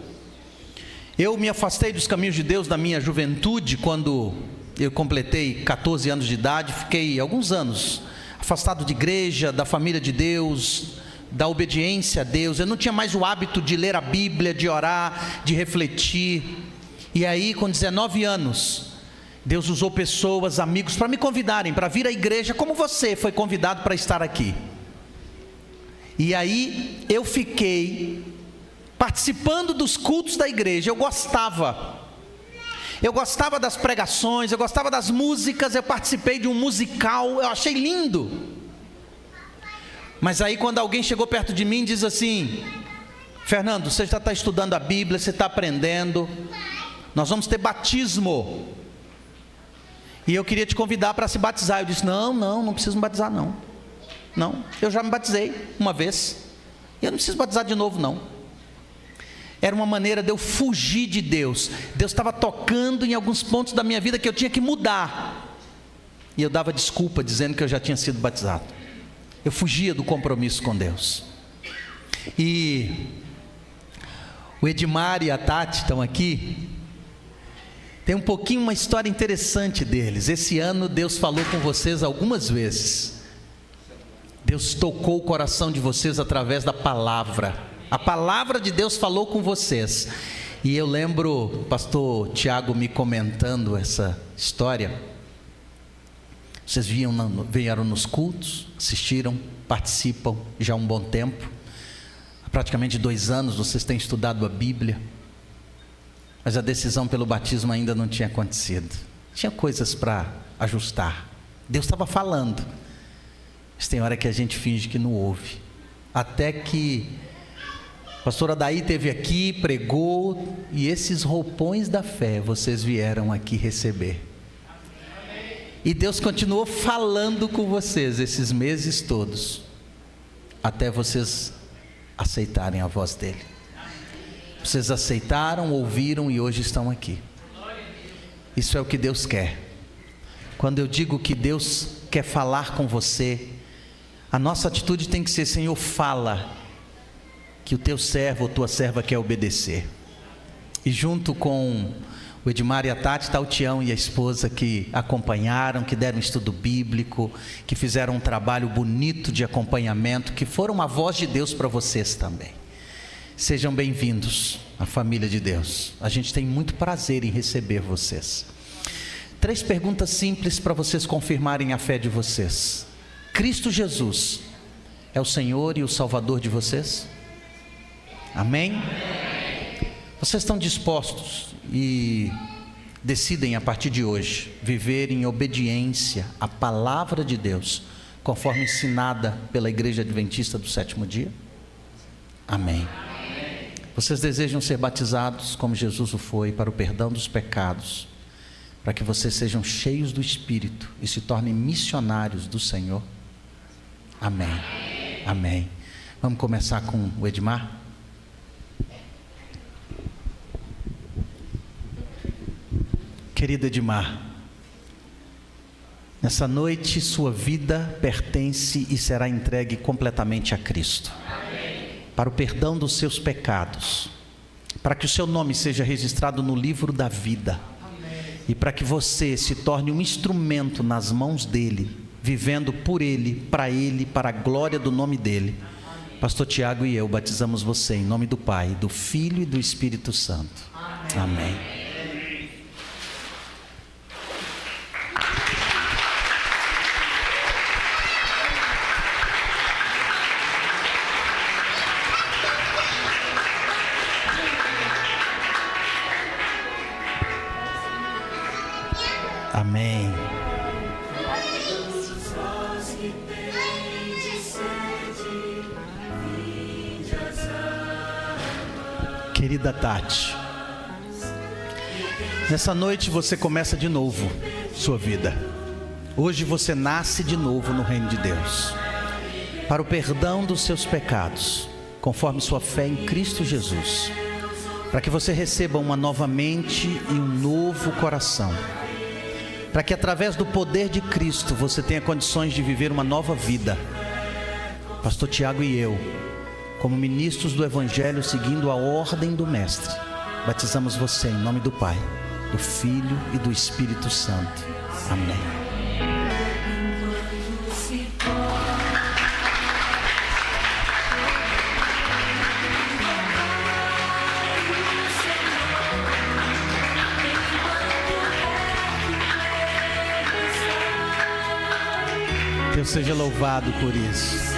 Eu me afastei dos caminhos de Deus na minha juventude, quando eu completei 14 anos de idade. Fiquei alguns anos afastado de igreja, da família de Deus, da obediência a Deus. Eu não tinha mais o hábito de ler a Bíblia, de orar, de refletir. E aí, com 19 anos, Deus usou pessoas, amigos, para me convidarem para vir à igreja, como você foi convidado para estar aqui. E aí eu fiquei participando dos cultos da igreja. Eu gostava das pregações, eu gostava das músicas. Eu participei de um musical, eu achei lindo. Mas aí quando alguém chegou perto de mim e diz assim: Fernando, você já está estudando a Bíblia, você está aprendendo, nós vamos ter batismo, e eu queria te convidar para se batizar. Eu disse: não preciso me batizar não, eu já me batizei uma vez, eu não preciso batizar de novo não. Era uma maneira de eu fugir de Deus. Deus estava tocando em alguns pontos da minha vida que eu tinha que mudar. e eu dava desculpa dizendo que eu já tinha sido batizado. Eu fugia do compromisso com Deus. E o Edmar e a Tati estão aqui. Tem um pouquinho uma história interessante deles. Esse ano Deus falou com vocês algumas vezes. Deus tocou o coração de vocês através da palavra. A palavra de Deus falou com vocês. E eu lembro o pastor Tiago me comentando essa história. Vocês vieram nos cultos, assistiram, participam já há um bom tempo. Há praticamente 2 anos vocês têm estudado a Bíblia. Mas a decisão pelo batismo ainda não tinha acontecido. Tinha coisas para ajustar. Deus estava falando. Mas tem hora que a gente finge que não ouve. Até que a pastora Daí esteve aqui, pregou, e esses roupões da fé vocês vieram aqui receber. E Deus continuou falando com vocês esses meses todos, até vocês aceitarem a voz dele. Vocês aceitaram, ouviram e hoje estão aqui. Isso é o que Deus quer. Quando eu digo que Deus quer falar com você, a nossa atitude tem que ser: Senhor, fala, que o teu servo ou tua serva quer obedecer. E junto com o Edmar e a Tati está o Tião e a esposa, que acompanharam, que deram estudo bíblico, que fizeram um trabalho bonito de acompanhamento, que foram a voz de Deus para vocês também. Sejam bem-vindos à família de Deus. A gente tem muito prazer em receber vocês. 3 perguntas simples para vocês confirmarem a fé de vocês. Cristo Jesus é o Senhor e o Salvador de vocês? Amém? Vocês estão dispostos e decidem a partir de hoje viver em obediência à palavra de Deus, conforme ensinada pela Igreja Adventista do Sétimo Dia? Amém. Vocês desejam ser batizados como Jesus o foi, para o perdão dos pecados, para que vocês sejam cheios do Espírito e se tornem missionários do Senhor? Amém. Amém. Vamos começar com o Edmar? Querido Edmar, nessa noite sua vida pertence e será entregue completamente a Cristo. Para o perdão dos seus pecados, para que o seu nome seja registrado no livro da vida, e para que você se torne um instrumento nas mãos dele, vivendo por ele, para a glória do nome dele. Pastor Tiago e eu batizamos você em nome do Pai, do Filho e do Espírito Santo. Amém. Amém. Querida Tati, nessa noite você começa de novo sua vida. Hoje você nasce de novo no reino de Deus, para o perdão dos seus pecados, conforme sua fé em Cristo Jesus, para que você receba uma nova mente e um novo coração, para que através do poder de Cristo você tenha condições de viver uma nova vida. Pastor Tiago e eu, como ministros do Evangelho, seguindo a ordem do Mestre, batizamos você em nome do Pai, do Filho e do Espírito Santo. Amém. Deus seja louvado por isso.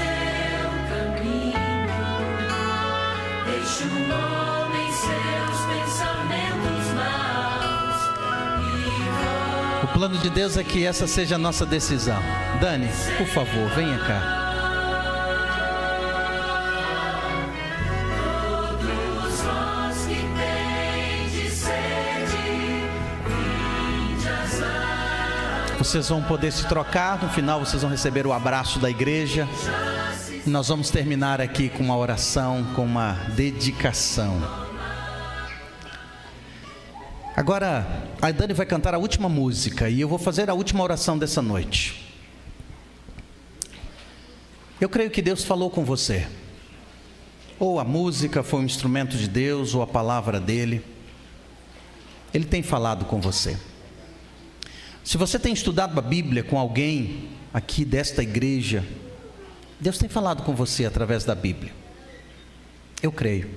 O plano de Deus é que essa seja a nossa decisão. Dani, por favor, venha cá. Vocês vão poder se trocar, no final vocês vão receber o abraço da igreja. E nós vamos terminar aqui com uma oração, com uma dedicação. Agora, a Dani vai cantar a última música e eu vou fazer a última oração dessa noite. Eu creio que Deus falou com você. Ou a música foi um instrumento de Deus, ou a palavra dele. Ele tem falado com você. Se você tem estudado a Bíblia com alguém aqui desta igreja, Deus tem falado com você através da Bíblia. Eu creio.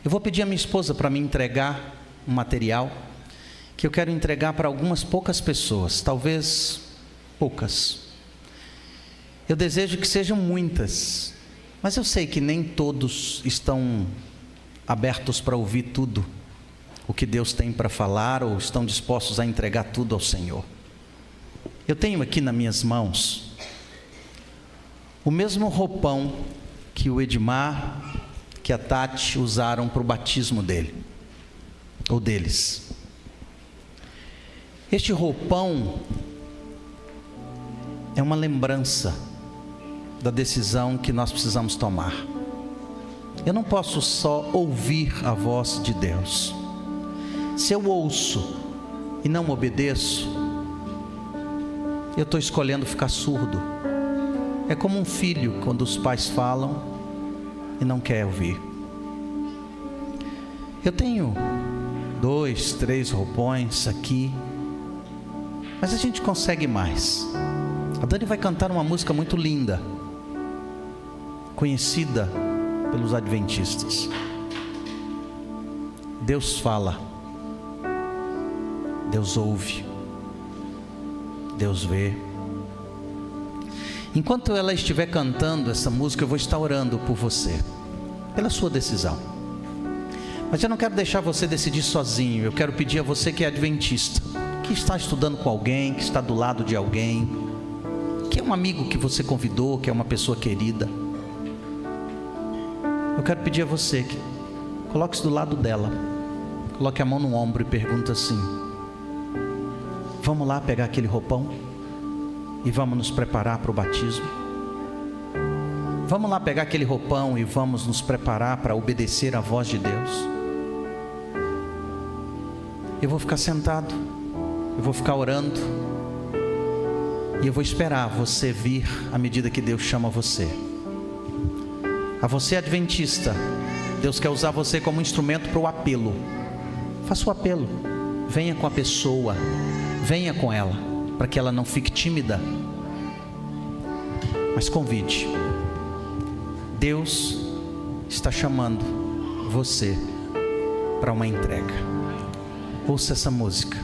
Eu vou pedir a minha esposa para me entregar um material que eu quero entregar para algumas poucas pessoas, talvez poucas. Eu desejo que sejam muitas, mas eu sei que nem todos estão abertos para ouvir tudo o que Deus tem para falar, ou estão dispostos a entregar tudo ao Senhor. Eu tenho aqui nas minhas mãos o mesmo roupão que o Edmar, que a Tati usaram para o batismo dele, ou deles. Este roupão é uma lembrança da decisão que nós precisamos tomar. Eu não posso só ouvir a voz de Deus. Se eu ouço e não obedeço, eu estou escolhendo ficar surdo. É como um filho quando os pais falam e não quer ouvir. Eu tenho 2, 3 roupões aqui, mas a gente consegue mais. A Dani vai cantar uma música muito linda, conhecida pelos adventistas. Deus fala, Deus ouve, Deus vê. Enquanto ela estiver cantando essa música, eu vou estar orando por você, pela sua decisão. Mas eu não quero deixar você decidir sozinho. Eu quero pedir a você que é adventista, que está estudando com alguém, que está do lado de alguém, que é um amigo que você convidou, que é uma pessoa querida. Eu quero pedir a você que coloque-se do lado dela, coloque a mão no ombro e pergunta assim: vamos lá pegar aquele roupão e vamos nos preparar para o batismo? Vamos lá pegar aquele roupão e vamos nos preparar para obedecer à voz de Deus? Eu vou ficar sentado, eu vou ficar orando, e eu vou esperar você vir à medida que Deus chama você. A você adventista, Deus quer usar você como instrumento para o apelo. Faça o apelo, venha com a pessoa, venha com ela, para que ela não fique tímida, mas convide. Deus está chamando você para uma entrega. Ouça essa música.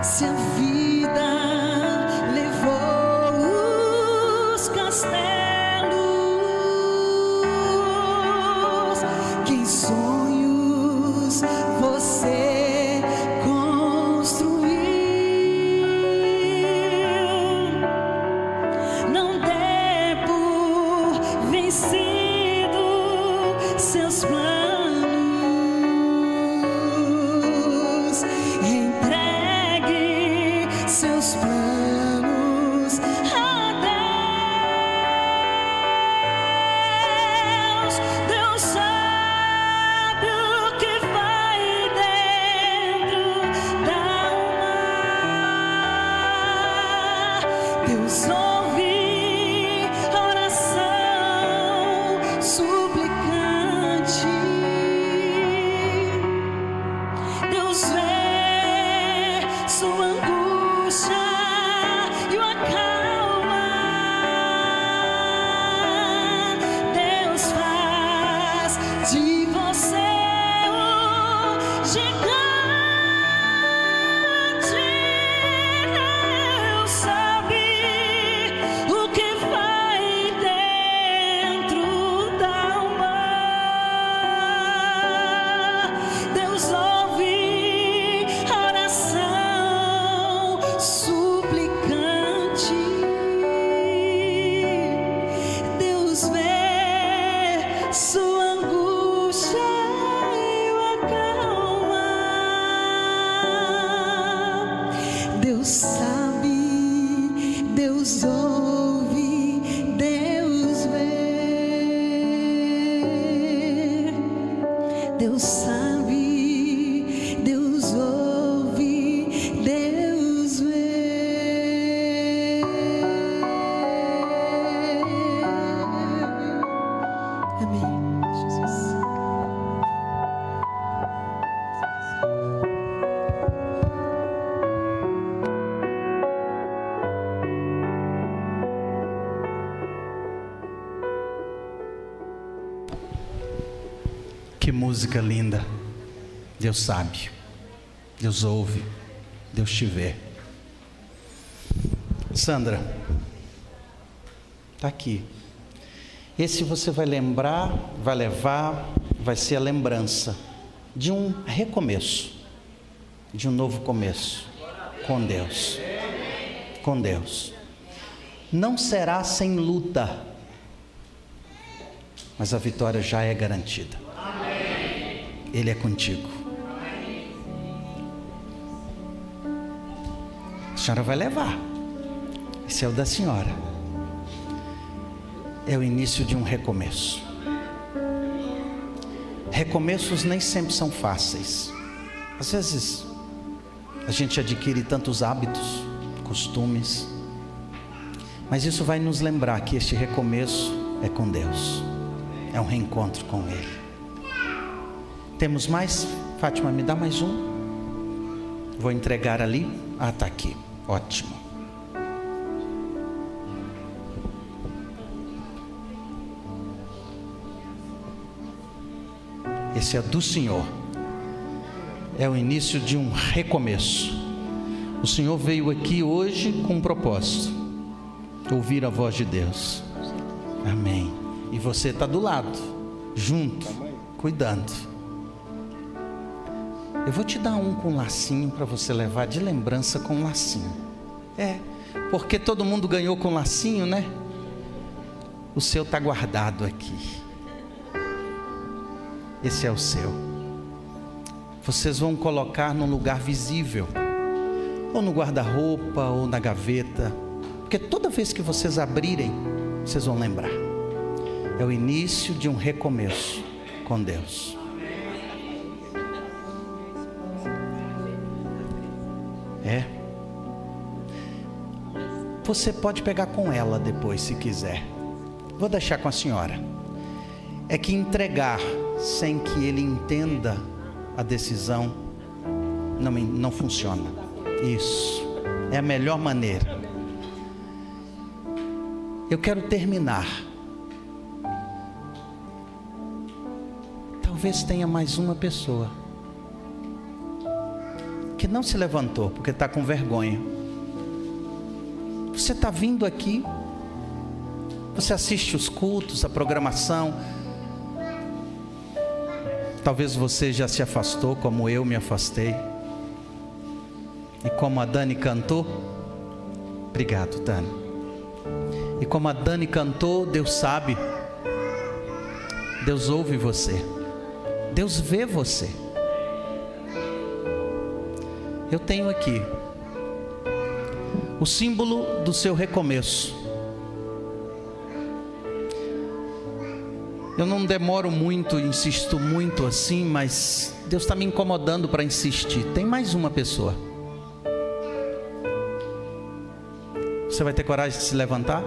Se a vida levou os castelos que em sonhos você construiu, não dê por vencido seus planos, entregue seus planos a Deus. Deus sabe o que vai dentro da alma. Deus ouve a oração suplicante. Deus vê sua angústia e o acalma. Deus faz de você um gigante. Deus sabe o que vai dentro da alma. Deus ouve a oração suplicante. Deus vê sua angústia e o acalma. Deus sabe, Deus ouve, Deus vê. Deus sabe, Deus ouve, Deus vê. Amém, Jesus. Que música linda. Deus sabe, Deus ouve, Deus te vê. Sandra, está aqui. Esse você vai lembrar, vai levar, vai ser a lembrança de um recomeço, de um novo começo com Deus. Com Deus. Não será sem luta, mas a vitória já é garantida. Ele é contigo. A senhora vai levar. Esse é o da senhora. É o início de um recomeço. Recomeços nem sempre são fáceis. Às vezes a gente adquire tantos hábitos, costumes, mas isso vai nos lembrar que este recomeço é com Deus. É um reencontro com Ele. Temos mais? Fátima, me dá mais um. Vou entregar ali. Ah, está aqui. Ótimo. Esse é do Senhor. É o início de um recomeço. O Senhor veio aqui hoje com um propósito: ouvir a voz de Deus. Amém. E você está do lado, junto, cuidando. Eu vou te dar um com lacinho para você levar de lembrança com lacinho. Porque todo mundo ganhou com lacinho, né? O seu está guardado aqui. Esse é o seu. Vocês vão colocar num lugar visível, ou no guarda-roupa, ou na gaveta, porque toda vez que vocês abrirem, vocês vão lembrar. É o início de um recomeço com Deus. Você pode pegar com ela depois, se quiser. Vou deixar com a senhora. É que entregar sem que ele entenda a decisão não funciona. Isso é a melhor maneira. Eu quero terminar. Talvez tenha mais uma pessoa. que não se levantou porque está com vergonha. Você está vindo aqui, você assiste os cultos, a programação. Talvez você já se afastou como eu me afastei. E como a Dani cantou, obrigado, Dani. E como a Dani cantou, Deus sabe, Deus ouve você, Deus vê você. Eu tenho aqui o símbolo do seu recomeço. Eu não demoro muito, insisto muito assim, mas Deus está me incomodando para insistir. Tem mais uma pessoa. Você vai ter coragem de se levantar?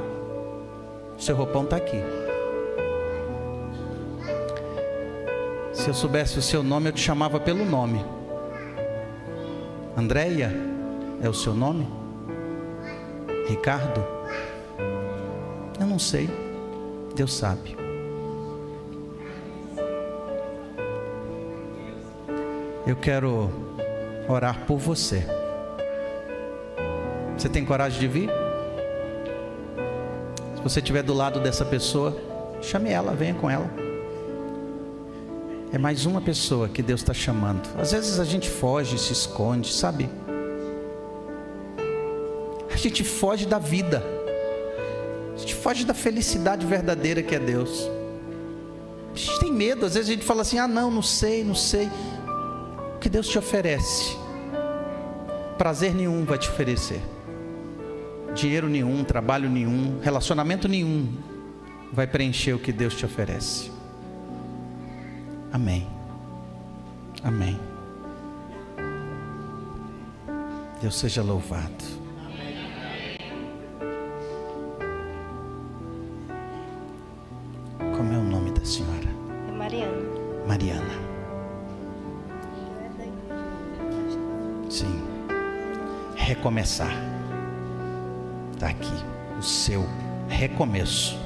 Seu roupão está aqui. Se eu soubesse o seu nome, eu te chamava pelo nome. Andréia é o seu nome? Ricardo? Eu não sei. Deus sabe. Eu quero orar por você. Você tem coragem de vir? Se você estiver do lado dessa pessoa, chame ela, venha com ela. É mais uma pessoa que Deus está chamando. Às vezes a gente foge, se esconde, sabe? A gente foge da vida. A gente foge da felicidade verdadeira que é Deus. A gente tem medo, às vezes a gente fala assim, não sei. O que Deus te oferece, prazer nenhum vai te oferecer. Dinheiro nenhum, trabalho nenhum, relacionamento nenhum vai preencher o que Deus te oferece. Amém. Amém. Deus seja louvado. Como é o nome da senhora? É Mariana. Mariana. Sim. Recomeçar. Está aqui o seu recomeço.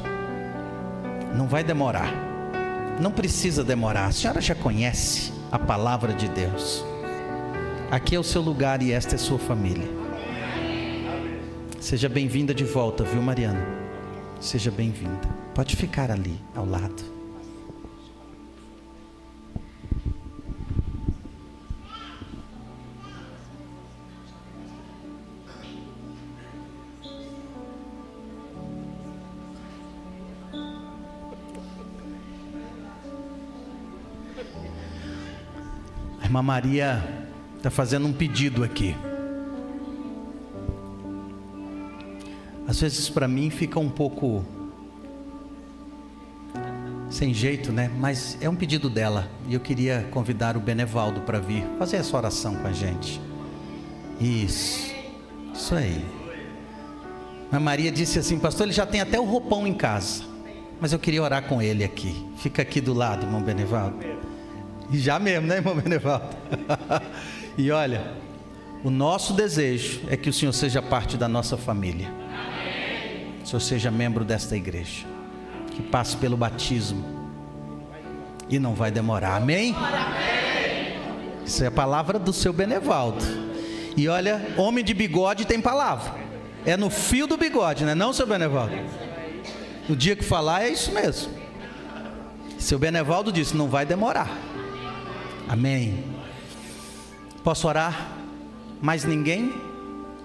Não vai demorar. Não precisa demorar. A senhora já conhece a palavra de Deus. Aqui é o seu lugar e esta é sua família. Seja bem-vinda de volta, viu, Mariana? Seja bem-vinda. Pode ficar ali ao lado. A irmã Maria está fazendo um pedido aqui. Às vezes para mim fica um pouco sem jeito, né? Mas é um pedido dela. E eu queria convidar o Benevaldo para vir fazer essa oração com a gente. Isso aí. A Maria disse assim, pastor, ele já tem até o roupão em casa. Mas eu queria orar com ele aqui. Fica aqui do lado, irmão Benevaldo. E já mesmo, né, irmão Benevaldo? E olha, o nosso desejo é que o Senhor seja parte da nossa família. Que o Senhor seja membro desta igreja. Que passe pelo batismo. E não vai demorar, amém? Isso é a palavra do seu Benevaldo. E olha, homem de bigode tem palavra. É no fio do bigode, né? Não, seu Benevaldo? No dia que falar é isso mesmo. Seu Benevaldo disse, não vai demorar. Amém. Posso orar? Mais ninguém?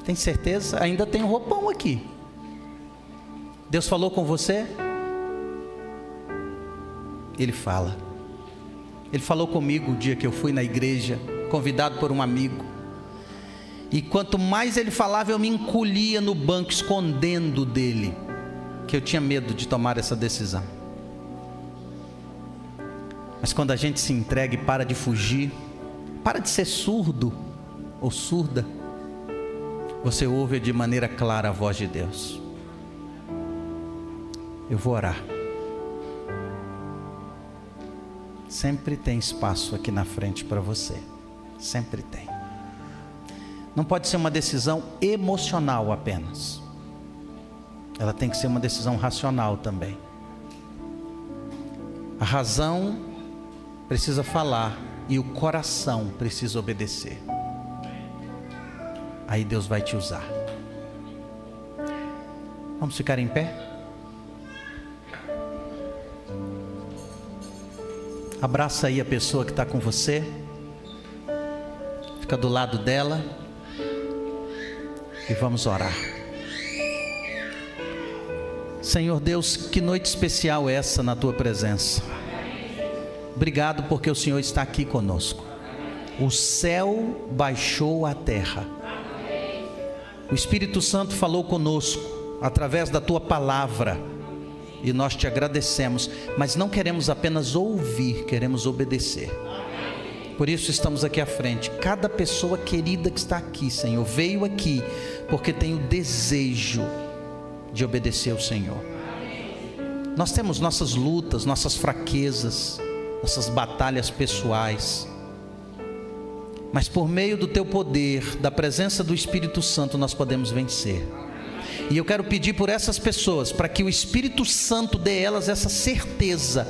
Tem certeza? Ainda tem um roupão aqui. Deus falou com você? Ele fala. Ele falou comigo o dia que eu fui na igreja, convidado por um amigo. E quanto mais ele falava, eu me encolhia no banco, escondendo dele, que eu tinha medo de tomar essa decisão. Mas quando a gente se entrega e para de fugir, para de ser surdo ou surda, você ouve de maneira clara a voz de Deus. Eu vou orar. Sempre tem espaço aqui na frente para você. Sempre tem. Não pode ser uma decisão emocional apenas. Ela tem que ser uma decisão racional também. A razão precisa falar e o coração precisa obedecer. aí Deus vai te usar. Vamos ficar em pé? Abraça aí a pessoa que está com você. Fica do lado dela. E vamos orar. Senhor Deus, que noite especial é essa na tua presença. Obrigado porque o Senhor está aqui conosco. O céu baixou à terra. O Espírito Santo falou conosco através da tua palavra. E nós te agradecemos, mas não queremos apenas ouvir, queremos obedecer. Por isso estamos aqui à frente. Cada pessoa querida que está aqui, Senhor, veio aqui porque tem o desejo de obedecer ao Senhor. Nós temos nossas lutas, nossas fraquezas, nossas batalhas pessoais, mas por meio do teu poder, da presença do Espírito Santo, nós podemos vencer. E eu quero pedir por essas pessoas, para que o Espírito Santo dê elas essa certeza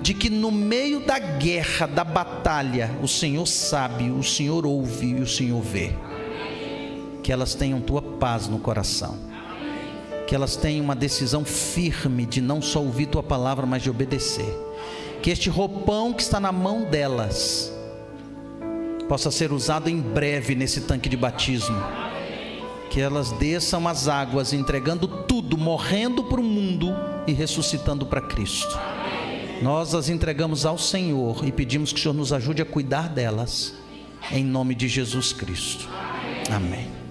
de que no meio da guerra, da batalha, o Senhor sabe, o Senhor ouve e o Senhor vê. Que elas tenham tua paz no coração. Que elas tenham uma decisão firme de não só ouvir tua palavra, mas de obedecer. Que este roupão que está na mão delas possa ser usado em breve nesse tanque de batismo. Que elas desçam as águas, entregando tudo, morrendo para o mundo e ressuscitando para Cristo. Nós as entregamos ao Senhor e pedimos que o Senhor nos ajude a cuidar delas, em nome de Jesus Cristo. Amém.